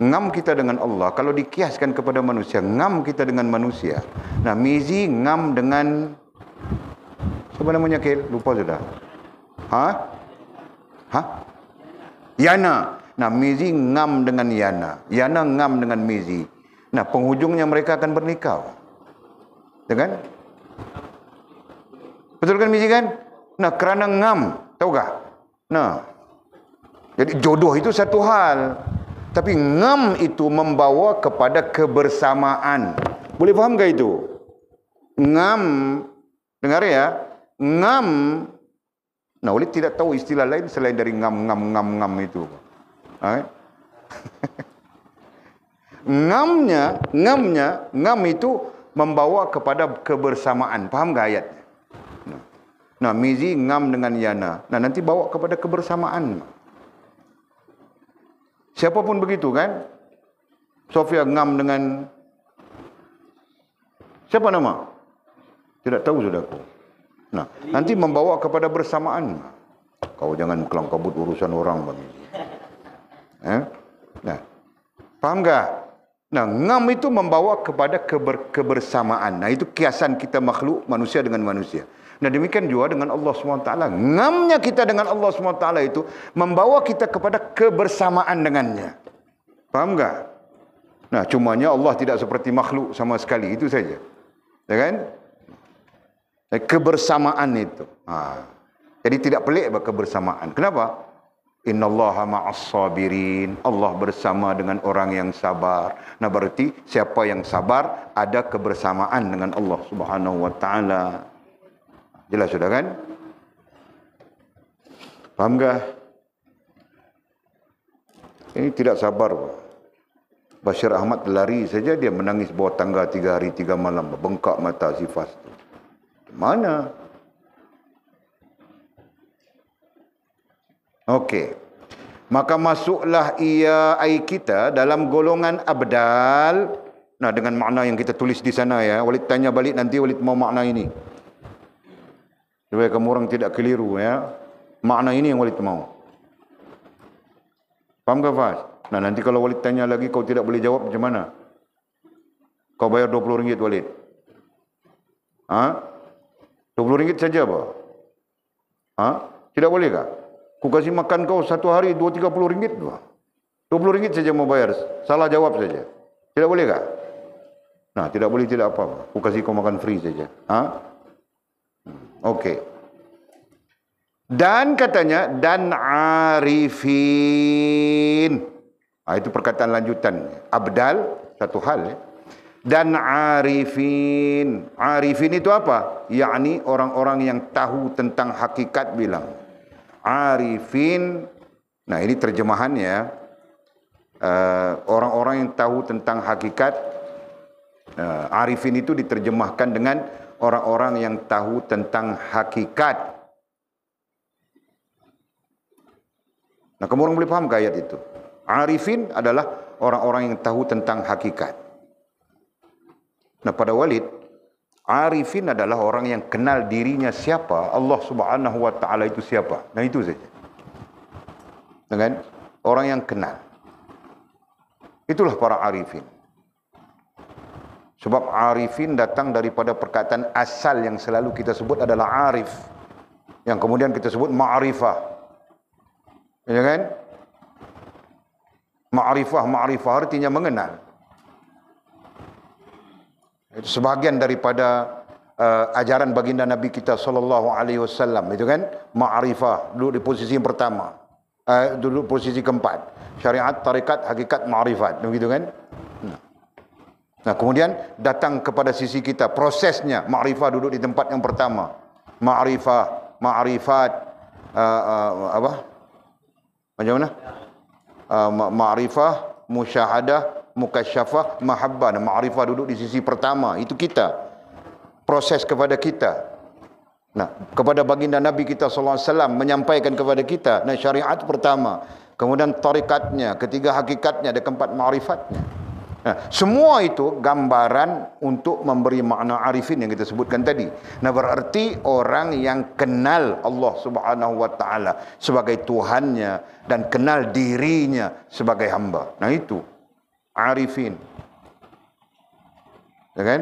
Ngam kita dengan Allah, kalau dikiaskan kepada manusia, ngam kita dengan manusia. Nah, Mizi ngam dengan siapa namanya, Kel? Lupa sudah. Yana. Nah, Mizi ngam dengan Yana. Yana ngam dengan Mizi. Nah, penghujungnya mereka akan bernikah. Ya kan? Betul kan, Mizi kan? Nah, kerana ngam, tahu tak? Nah, jadi jodoh itu satu hal, tapi ngam itu membawa kepada kebersamaan. Boleh faham ke itu? Ngam, dengar ya, ngam. Nah, oleh tidak tahu istilah lain selain dari ngam itu. Ngam itu membawa kepada kebersamaan. Faham ke ayatnya? Nah, mizi ngam dengan yana. Nah, nanti bawa kepada kebersamaan. Siapapun begitu kan? Sofia ngam dengan siapa nama? Tidak tahu saudaraku. Nah, nanti membawa kepada bersamaan. Kau jangan kelang kabut urusan orang bang. Nah, paham tak? Nah, ngam itu membawa kepada kebersamaan. Nah, itu kiasan kita makhluk manusia dengan manusia. Nah, demikian juga dengan Allah SWT. Ngamnya kita dengan Allah SWT itu membawa kita kepada kebersamaan dengannya. Paham tak? Nah, cumanya Allah tidak seperti makhluk sama sekali. Itu saja. Ya kan? Kebersamaan itu. Jadi tidak pelik kebersamaan. Kenapa? Innallaha ma'as sabirin. Allah bersama dengan orang yang sabar. Nah, berarti siapa yang sabar ada kebersamaan dengan Allah Subhanahu wa taala. Jelas sudah kan? Paham tak? Ini tidak sabar. Bashir Ahmad lari saja dia menangis bawah tangga 3 hari 3 malam. Bengkak mata si Fas tu. Mana? Okey. Maka masuklah ia ai kita dalam golongan abdal. Nah, dengan makna yang kita tulis di sana ya. Walid tanya balik nanti Walid mau makna ini. Supaya kamu orang tidak keliru ya. Makna ini yang Walid mau. Faham ke Fas? Nah, nanti kalau Walid tanya lagi kau tidak boleh jawab macam mana? Kau bayar RM20 Walid. 20 ringgit saja apa? Tidak boleh kah? Ku kasih makan kau satu hari 20-30 ringgit. 20 ringgit saja mau bayar. Salah jawab saja. Tidak boleh kah? Nah, tidak boleh tidak apa-apa. Ku kasih kau makan free saja. Okey. Dan katanya dan arifin. Itu perkataan lanjutan. Abdal satu hal ya. Dan arifin. Arifin itu apa? Yakni orang-orang yang tahu tentang hakikat bilang. Arifin. Nah, ini terjemahannya. Orang-orang yang tahu tentang hakikat. Arifin itu diterjemahkan dengan orang-orang yang tahu tentang hakikat. Nah, kamu orang boleh faham ke ayat itu? Arifin adalah orang-orang yang tahu tentang hakikat. Nah, pada Walid, arifin adalah orang yang kenal dirinya siapa, Allah Subhanahu wa taala itu siapa. Nah, itu saja. Dengan orang yang kenal. Itulah para arifin. Sebab arifin datang daripada perkataan asal yang selalu kita sebut adalah arif. Yang kemudian kita sebut ma'rifah. Ya kan? Ma'rifah artinya mengenal. Itu sebahagian daripada ajaran baginda Nabi kita sallallahu alaihi wasallam, itu kan? Ma'rifah duduk di posisi yang pertama. Duduk posisi keempat. Syariat, tarikat, hakikat, ma'rifat. Begitu kan? Nah, kemudian datang kepada sisi kita prosesnya. Ma'rifah duduk di tempat yang pertama. Ma'rifat apa? Macam mana? Ma'rifah, musyahadah, mukasyafah, mahabbah. Ma'rifah duduk di sisi pertama. Itu kita. Proses kepada kita. Nah, kepada baginda Nabi kita SAW menyampaikan kepada kita. Nah, syariat pertama. Kemudian tarikatnya. Ketiga hakikatnya. Dan keempat ma'rifatnya. Nah, semua itu gambaran untuk memberi makna arifin yang kita sebutkan tadi. Nah, berarti orang yang kenal Allah Subhanahu wa taala sebagai Tuhannya dan kenal dirinya sebagai hamba. Nah, itu arifin. Ya kan?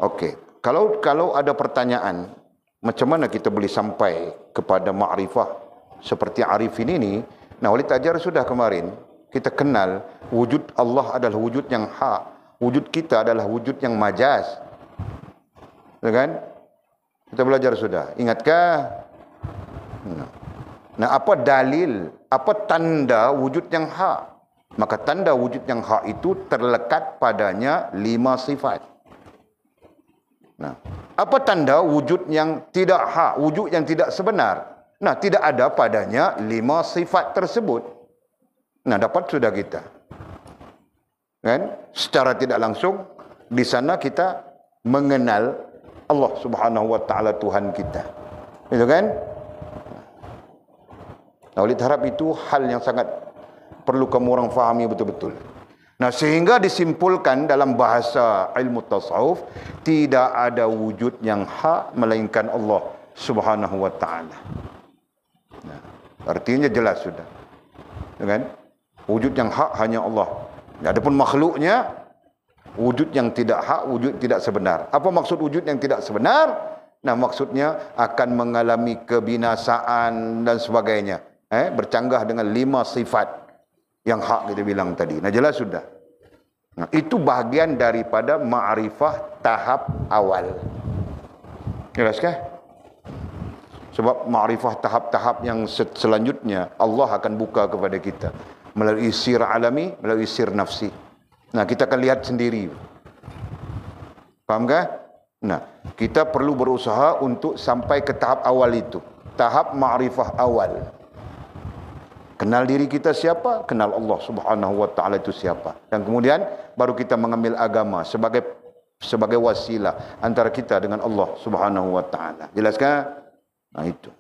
Okey. Kalau ada pertanyaan, macam mana kita boleh sampai kepada ma'rifah seperti arifin ini? Nah, Walid ajar sudah kemarin, kita kenal wujud Allah adalah wujud yang hak. Wujud kita adalah wujud yang majaz. Ya kan? Kita belajar sudah. Ingatkah? Nah, apa dalil, apa tanda wujud yang hak? Maka tanda wujud yang hak itu terlekat padanya 5 sifat. Nah, apa tanda wujud yang tidak hak, wujud yang tidak sebenar? Nah, tidak ada padanya 5 sifat tersebut. Nah, dapat sudah kita. Kan? Secara tidak langsung, di sana kita mengenal Allah Subhanahu wa taala Tuhan kita. Itu kan? Nah, oleh harap itu hal yang sangat perlu kamu orang fahami betul-betul. Nah, sehingga disimpulkan dalam bahasa ilmu tasawuf, tidak ada wujud yang hak melainkan Allah Subhanahu wa taala. Nah, artinya jelas sudah. Ya kan? Wujud yang hak hanya Allah. Adapun makhluknya, wujud yang tidak hak, wujud tidak sebenar. Apa maksud wujud yang tidak sebenar? Nah, maksudnya akan mengalami kebinasaan dan sebagainya. Bercanggah dengan 5 sifat yang hak kita bilang tadi. Nah, jelas sudah. Nah, itu bahagian daripada ma'rifah tahap awal. Jelas kah? Sebab ma'rifah tahap-tahap yang selanjutnya Allah akan buka kepada kita melalui sir alami, melalui sir nafsi. Nah, kita akan lihat sendiri. Faham kah? Nah, kita perlu berusaha untuk sampai ke tahap awal itu. Tahap ma'rifah awal. Kenal diri kita siapa? Kenal Allah Subhanahu wa taala itu siapa. Dan kemudian baru kita mengambil agama sebagai wasilah antara kita dengan Allah Subhanahu wa taala. Jelas kah? Nah, itu.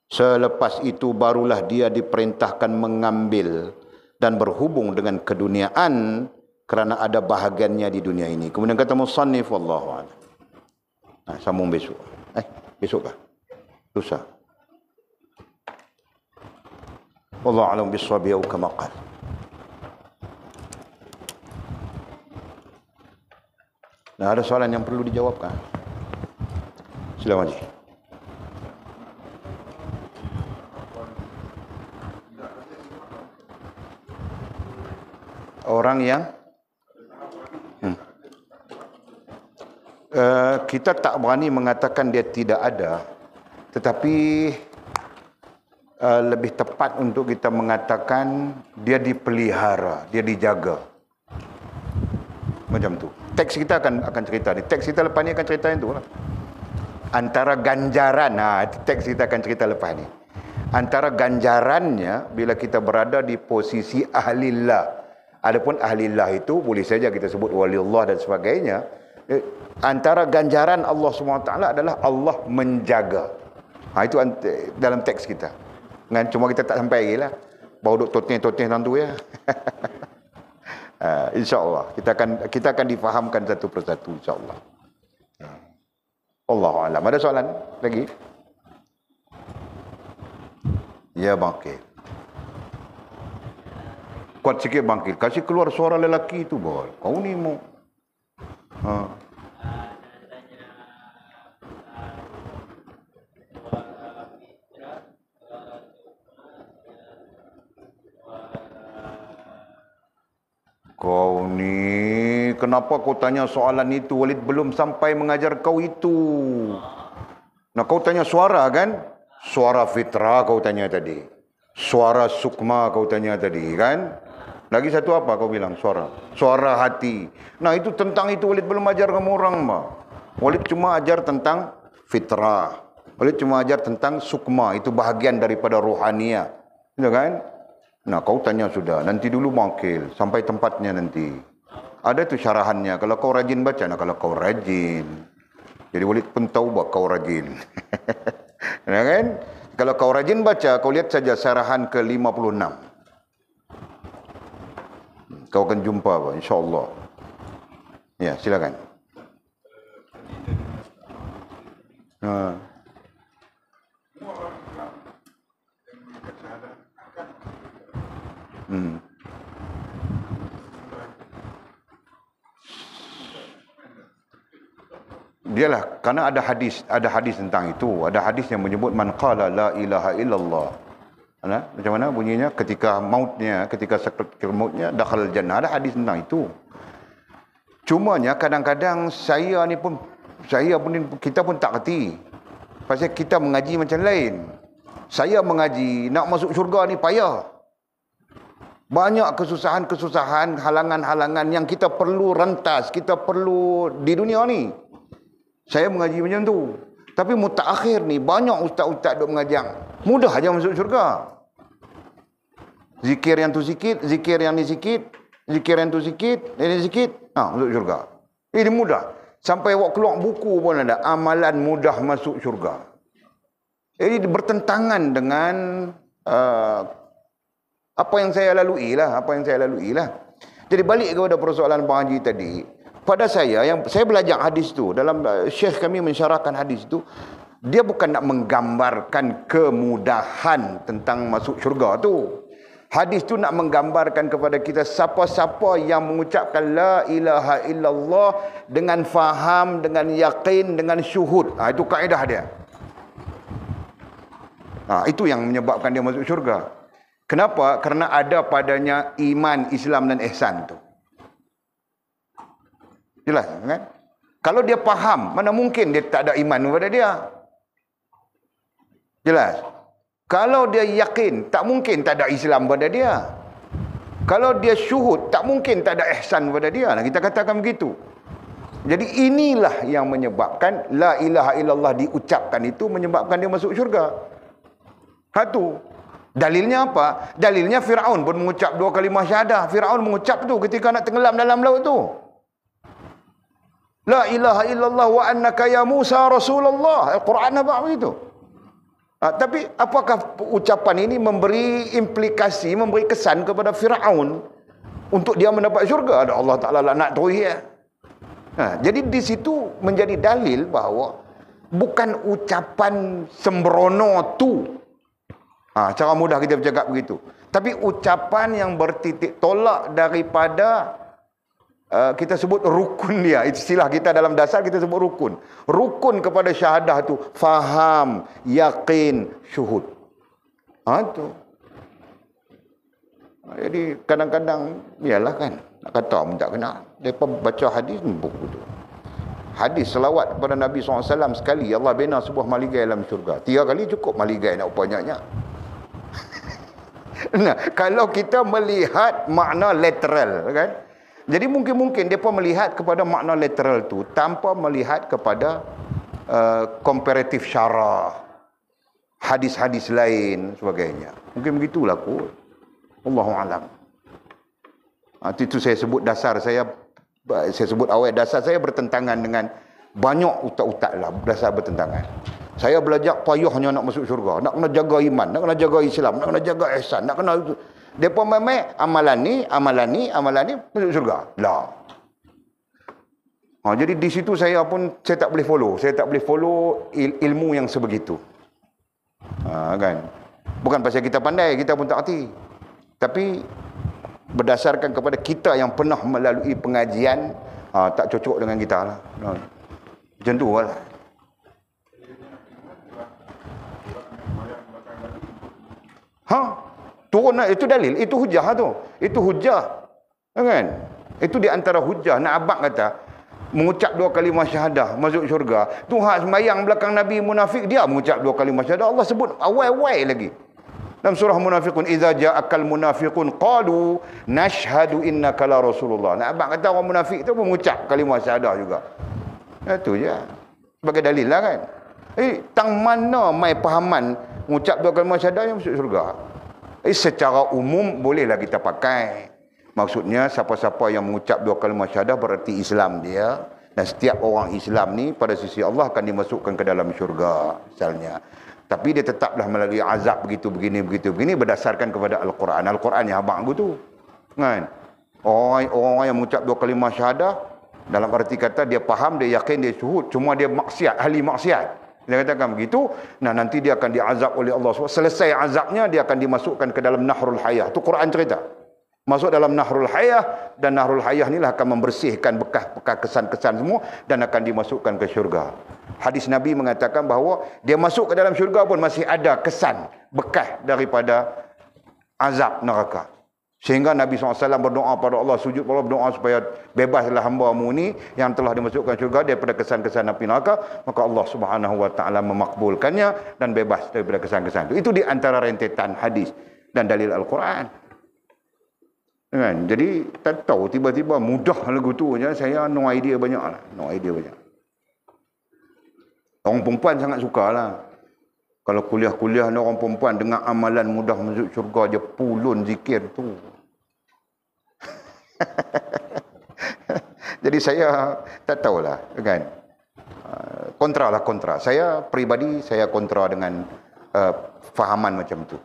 Selepas itu barulah dia diperintahkan mengambil dan berhubung dengan keduniaan kerana ada bahagiannya di dunia ini. Kemudian kata musannif, wallahu a'lam. Nah, sambung besok. Besok kah? Lusa. Wallahu a'lam bis-shawab ya kama qala. Nah, ada soalan yang perlu dijawabkan. Silakan Haji. Orang yang kita tak berani mengatakan dia tidak ada, tetapi lebih tepat untuk kita mengatakan dia dipelihara, dia dijaga. Macam tu. Teks kita akan cerita ni. Teks kita lepas ni akan cerita itu lah. Antara ganjaran, teks kita akan cerita lepas ni. Antara ganjarannya bila kita berada di posisi ahlillah. Adapun ahlillah itu boleh saja kita sebut waliullah dan sebagainya. Antara ganjaran Allah SWT adalah Allah menjaga. Itu dalam teks kita. Cuma kita tak sampai lagi lah. Baru duk toteh-toteh tentu ya. InsyaAllah kita akan difahamkan satu persatu insyaAllah. Allahu a'lam. Ada soalan lagi? Ya bangkit. Kuat sikit bangkit. Kasih keluar suara lelaki itu bol. Kau ni mau. Kau ni, kenapa kau tanya soalan itu? Walid belum sampai mengajar kau itu. Nah, kau tanya suara kan? Suara fitrah kau tanya tadi. Suara sukma kau tanya tadi kan? Lagi satu apa kau bilang? Suara. Suara hati. Nah, itu tentang itu Walid belum ajar kamu orang, mah. Walid cuma ajar tentang fitrah. Walid cuma ajar tentang sukma. Itu bahagian daripada rohania. Gitu kan? Nah, kau tanya sudah, nanti dulu mangkil sampai tempatnya nanti. Ada tu syarahannya. Kalau kau rajin baca, nah kalau kau rajin. Jadi Walid pun tahu bahawa kau rajin. Ya kan? Kalau kau rajin baca, kau lihat saja syarahan ke-56. Kau akan jumpa insya-Allah. Ya, silakan. Dialah, karena ada hadis tentang itu. Ada hadis yang menyebut man qala la ilaha illallah. Macam mana bunyinya? Ketika mautnya, ketika sakit mautnya, dakhal jannah. Ada hadis tentang itu. Cumanya kadang-kadang kita pun tak kerti. Pasal kita mengaji macam lain. Saya mengaji, nak masuk syurga ni payah. Banyak kesusahan-kesusahan, halangan-halangan yang kita perlu rentas, kita perlu di dunia ni. Saya mengaji macam tu. Tapi mutakhir ni, banyak ustaz-ustaz duk mengajar. Mudah aja masuk syurga. Zikir yang tu sikit, zikir yang ni sikit. Zikiran tu sikit, ini sikit, masuk syurga. Ini mudah. Sampai awak keluar buku pun ada, amalan mudah masuk syurga. Ini bertentangan dengan apa yang saya lalui lah. Jadi balik kepada persoalan Bang Haji tadi. Pada saya, yang saya belajar hadis tu, dalam syekh kami mensyarahkan hadis tu, dia bukan nak menggambarkan kemudahan tentang masuk syurga tu. Hadis tu nak menggambarkan kepada kita siapa-siapa yang mengucapkan la ilaha illallah dengan faham, dengan yakin, dengan syuhud. Itu kaedah dia. Itu yang menyebabkan dia masuk syurga. Kenapa? Kerana ada padanya iman, Islam dan ihsan tu. Jelas kan? Kalau dia faham, mana mungkin dia tak ada iman kepada dia. Jelas. Kalau dia yakin, tak mungkin tak ada Islam pada dia. Kalau dia syuhud, tak mungkin tak ada ihsan pada dia. Kita katakan begitu. Jadi inilah yang menyebabkan la ilaha illallah diucapkan itu menyebabkan dia masuk syurga. Satu. Dalilnya apa? Dalilnya Fir'aun pun mengucap 2 kalimah syahadah. Fir'aun mengucap tu ketika nak tenggelam dalam laut tu. La ilaha illallah wa annaka ya Musa Rasulullah. Al-Quran apa begitu? Tapi apakah ucapan ini memberi implikasi, memberi kesan kepada Fir'aun untuk dia mendapat syurga? Ada Allah Ta'ala laknat terus ya. Jadi di situ menjadi dalil bahawa bukan ucapan sembrono tu. Cara mudah kita bercakap begitu. Tapi ucapan yang bertitik tolak daripada kita sebut rukun dia. Istilah kita dalam dasar kita sebut rukun. Rukun kepada syahadah tu faham, yakin, syuhud. Tu. Jadi kadang-kadang yalah kan, nak kata pun tak kena. Depa baca hadis buku tu. Hadis selawat kepada Nabi SAW sekali, Allah bina sebuah maligai dalam syurga. 3 kali cukup maligai nak upahnya. Nah, kalau kita melihat makna literal kan. Jadi mungkin mereka melihat kepada makna literal tu tanpa melihat kepada komparatif syarah, hadis-hadis lain sebagainya. Mungkin begitulah kot. Allahu a'lam. Itu saya sebut dasar saya sebut awal dasar saya bertentangan dengan banyak utak-utak lah, dasar bertentangan. Saya belajar payahnya nak masuk syurga, nak kena jaga iman, nak kena jaga Islam, nak kena jaga ihsan, nak kena depa memang amalan ni masuk syurga. Lah. Jadi di situ saya tak boleh follow. Saya tak boleh follow ilmu yang sebegitu. Kan. Bukan pasal kita pandai, kita pun tak erti. Tapi berdasarkan kepada kita yang pernah melalui pengajian, tak cocok dengan kita lah. Macam tu lah. Turun itu dalil, itu hujah tu. Itu hujah. Kan? Itu di antara hujah. Nak abang kata mengucap 2 kalimah syahadah masuk syurga. Tu hak sembahyang belakang Nabi munafik dia mengucap 2 kalimah syahadah. Allah sebut awal-awal lagi. Dalam surah Munafiqun, idza ja'akal munafiqun qalu nashhadu innaka la rasulullah. Nak abang kata orang munafik tu mengucap kalimah syahadah juga. Itu je. Sebagai dalil lah kan. Tang mana mai pahaman mengucap 2 kalimah syahadah yang masuk syurga? Secara umum bolehlah kita pakai. Maksudnya siapa-siapa yang mengucap 2 kalimah syahadah berarti Islam dia, dan setiap orang Islam ni pada sisi Allah akan dimasukkan ke dalam syurga misalnya. Tapi dia tetaplah melalui azab begini berdasarkan kepada Al-Quran. Al-Quran yang abang aku tu. Kan? Orang yang mengucap 2 kalimah syahadah dalam arti kata dia faham, dia yakin, dia syuhud, cuma dia maksiat, ahli maksiat. Dia katakan begitu, nanti dia akan diazab oleh Allah SWT. Selesai azabnya, dia akan dimasukkan ke dalam Nahrul Hayah. Itu Quran cerita. Masuk dalam Nahrul Hayah, dan Nahrul Hayah inilah akan membersihkan bekas-bekas kesan-kesan semua, dan akan dimasukkan ke syurga. Hadis Nabi mengatakan bahawa dia masuk ke dalam syurga pun masih ada kesan, bekas daripada azab neraka. Sehingga Nabi SAW berdoa pada Allah, sujud pada Allah, berdoa supaya bebaslah hamba-Mu ni yang telah dimasukkan syurga daripada kesan-kesan api neraka. Maka Allah Subhanahu Wa Taala memakbulkannya dan bebas daripada kesan-kesan itu. Itu di antara rentetan hadis dan dalil Al-Quran. Kan? Jadi tak tahu tiba-tiba mudah lagu tu je. Saya no idea banyak lah. No idea banyak. Orang perempuan sangat suka lah. Kalau kuliah-kuliah ni orang perempuan dengan amalan mudah masuk syurga je, pulun zikir tu. Jadi saya tak tahulah kan. Kontra lah kontra. Saya pribadi saya kontra dengan fahaman macam tu.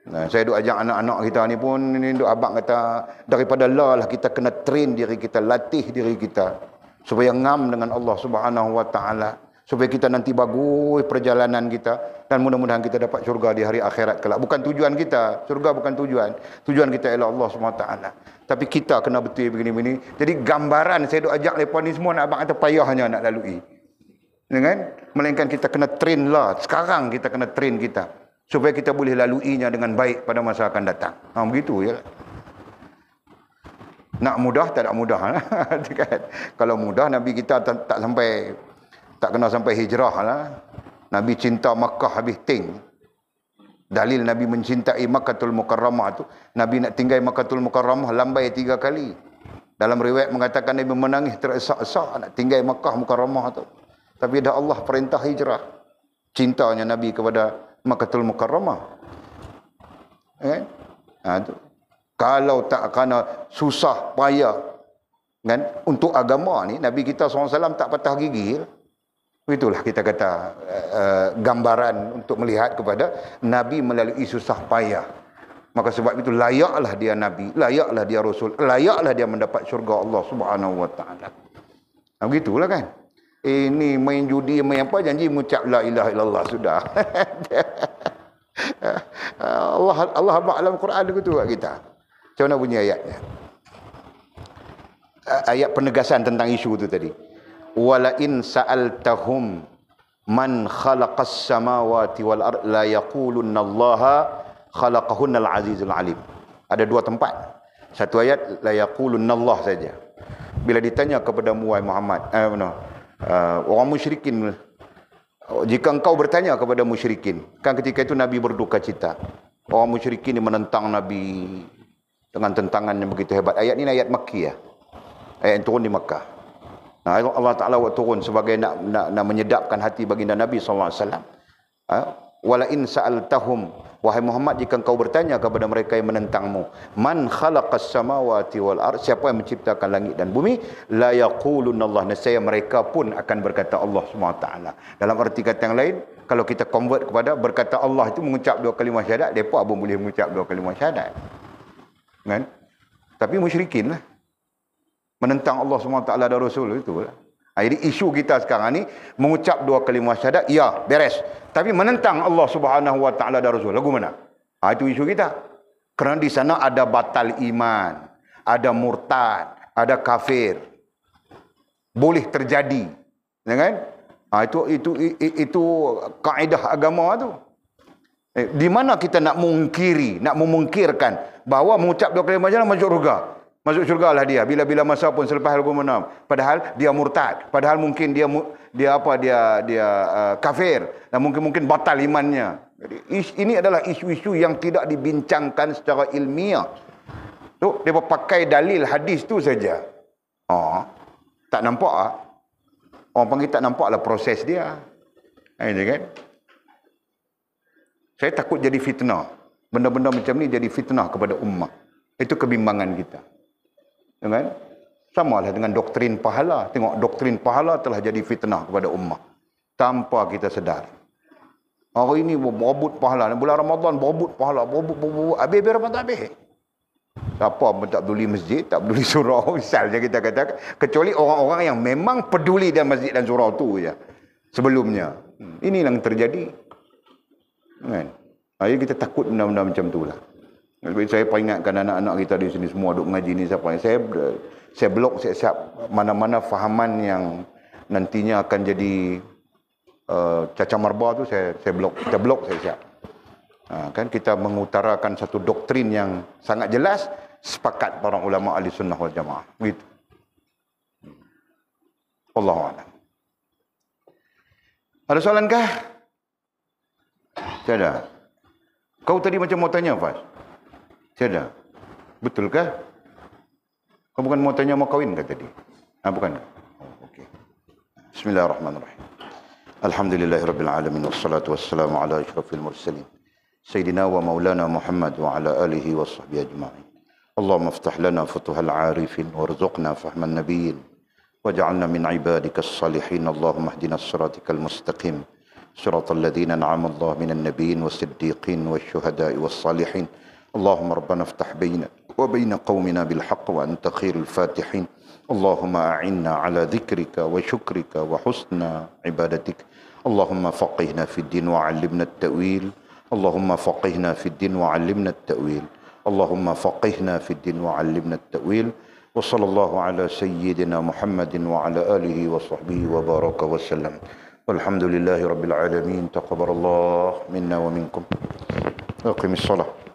Saya duk ajak anak-anak kita ni pun, ni duk abang kata, daripada lah kita kena train diri kita, latih diri kita supaya ngam dengan Allah Subhanahu Wa Taala, supaya kita nanti bagus perjalanan kita dan mudah-mudahan kita dapat syurga di hari akhirat kelak. Bukan tujuan kita, syurga bukan tujuan kita ialah Allah Subhanahu Wa Taala. Tapi kita kena betul begini-begini. Jadi gambaran saya duk ajak mereka ni semua nak abang kata payahnya nak lalui. Ya kan? Melainkan kita kena train lah. Sekarang kita kena train kita supaya kita boleh laluinya dengan baik pada masa akan datang. Begitu ya. Nak mudah tak nak mudah lah. Kalau mudah Nabi kita tak kena sampai hijrah lah. Nabi cinta Makkah habis ting. Dalil Nabi mencintai Makkatul Mukarramah tu, Nabi nak tinggal Makkatul Mukarramah lambai 3 kali. Dalam riwayat mengatakan Nabi menangis teresak-esak nak tinggal Makkah Mukarramah tu. Tapi dah Allah perintah hijrah. Cintanya Nabi kepada Makkatul Mukarramah. Kan? Tu. Kalau tak kerana susah payah kan untuk agama ni, Nabi kita SAW tak patah gigi. Itulah kita kata gambaran untuk melihat kepada Nabi melalui susah payah. Maka sebab itu layaklah dia Nabi, layaklah dia Rasul, layaklah dia mendapat syurga Allah Subhanahu Wa Taala. Begitulah kan. Ini main judi, main apa, janji mengucap la ilaha illallah sudah. Allah dalam Quran begitu kat kita. Macam mana bunyi ayatnya? Ayat penegasan tentang isu itu tadi. Wala in sa'altahum man khalaqas samawati wal ard la yaqulunnallaha khalaqahunnal azizul alim. Ada 2 tempat. Satu ayat la yaqulunnallah saja. Bila ditanya kepada Muhammad, orang musyrikin, jika engkau bertanya kepada musyrikin, kan ketika itu Nabi berduka cita. Orang musyrikin ni menentang Nabi dengan tentangan yang begitu hebat. Ayat ni ayat Makkiyah. Ayat yang turun di Makkah. Nah, Allah Ta'ala turun sebagai nak menyedapkan hati baginda Nabi SAW. Wala in sa'altahum, wahai Muhammad, jika engkau bertanya kepada mereka yang menentangmu, man khalaqas samawati wal ard, siapa yang menciptakan langit dan bumi, la yaqulunallah, nescaya mereka pun akan berkata Allah SWT. Dalam arti kata yang lain, kalau kita convert kepada berkata Allah itu mengucap 2 kalimah syahadat, mereka pun boleh mengucap 2 kalimah syahadat. Kan? Tapi musyrikin lah menentang Allah SWT dan Rasul itu lah. Jadi isu kita sekarang ni mengucap 2 kalimah syahadat, ya, beres. Tapi menentang Allah Subhanahu Wa Taala dan Rasul, lagu mana? Itu isu kita. Kerana di sana ada batal iman, ada murtad, ada kafir. Boleh terjadi. Ya kan? Itu kaedah agama tu. Di mana kita nak mengingkiri, nak memungkirkan bahawa mengucap 2 kalimah syahadat masuk surga. Masuk syurga lah dia bila masa pun selepas hukuman. Padahal dia murtad, padahal mungkin dia kafir dan mungkin batal imannya. Jadi ini adalah isu-isu yang tidak dibincangkan secara ilmiah. Tu dia pakai dalil hadis tu saja. Tak nampak ah. Orang panggil tak nampaklah proses dia. Ini kan? Saya takut jadi fitnah. Benda-benda macam ni jadi fitnah kepada ummah. Itu kebimbangan kita. Kan? Sama lah dengan doktrin pahala. Tengok, doktrin pahala telah jadi fitnah kepada ummah tanpa kita sedar. Hari ini berebut pahala, bulan Ramadan berebut pahala, berebut habis Ramadan habis. Siapa pun tak peduli masjid, tak peduli surau, misalnya kita kata, kecuali orang-orang yang memang peduli dan masjid dan surau tu je sebelumnya. Ini yang terjadi. Kan? Jadi kita takut benda-benda macam tu lah. Saya peringatkan anak-anak kita di sini semua duk mengaji ni siapa. Saya blok siap-siap mana-mana fahaman yang nantinya akan jadi cacah marba tu saya blok. Kita blok saya siap. Kan kita mengutarakan satu doktrin yang sangat jelas, sepakat para ulama ahli sunnah wal jamaah. Begitu. Wallahu a'lam. Ada soalan kah? Tiada. Kau tadi macam mau tanya, Fas? Tiada. Betulkah? Kau bukan mau tanya mau kahwin ke tadi? Bukan. Okey. Bismillahirrahmanirrahim. Alhamdulillahirabbil alamin wassalatu wassalamu ala asyrafil mursalin sayyidina wa maulana Muhammad wa ala alihi washabbihi ajma'in. اللهم افتح لنا فتوح العارفين وارزقنا فهم النبيين واجعلنا من عبادك الصالحين. اللهم اهدنا الصراط المستقيم صراط الذين أنعم الله من النبيين والصديقين والشهداء والصالحين. اللهم ربنا افتح بيننا وبين قومنا بالحق وأنت خير الفاتحين. اللهم أعنا على ذكرك وشكرك وحسن عبادتك. اللهم فقهنا في الدين وعلمنا التأويل. اللهم فقهنا في الدين وعلمنا التأويل. اللهم فقهنا في الدين وعلمنا التأويل. وصلى الله على سيدنا محمد وعلى آله وصحبه وبارك وسلم. والحمد لله رب العالمين. تقبل الله منا ومنكم. أقم الصلاة.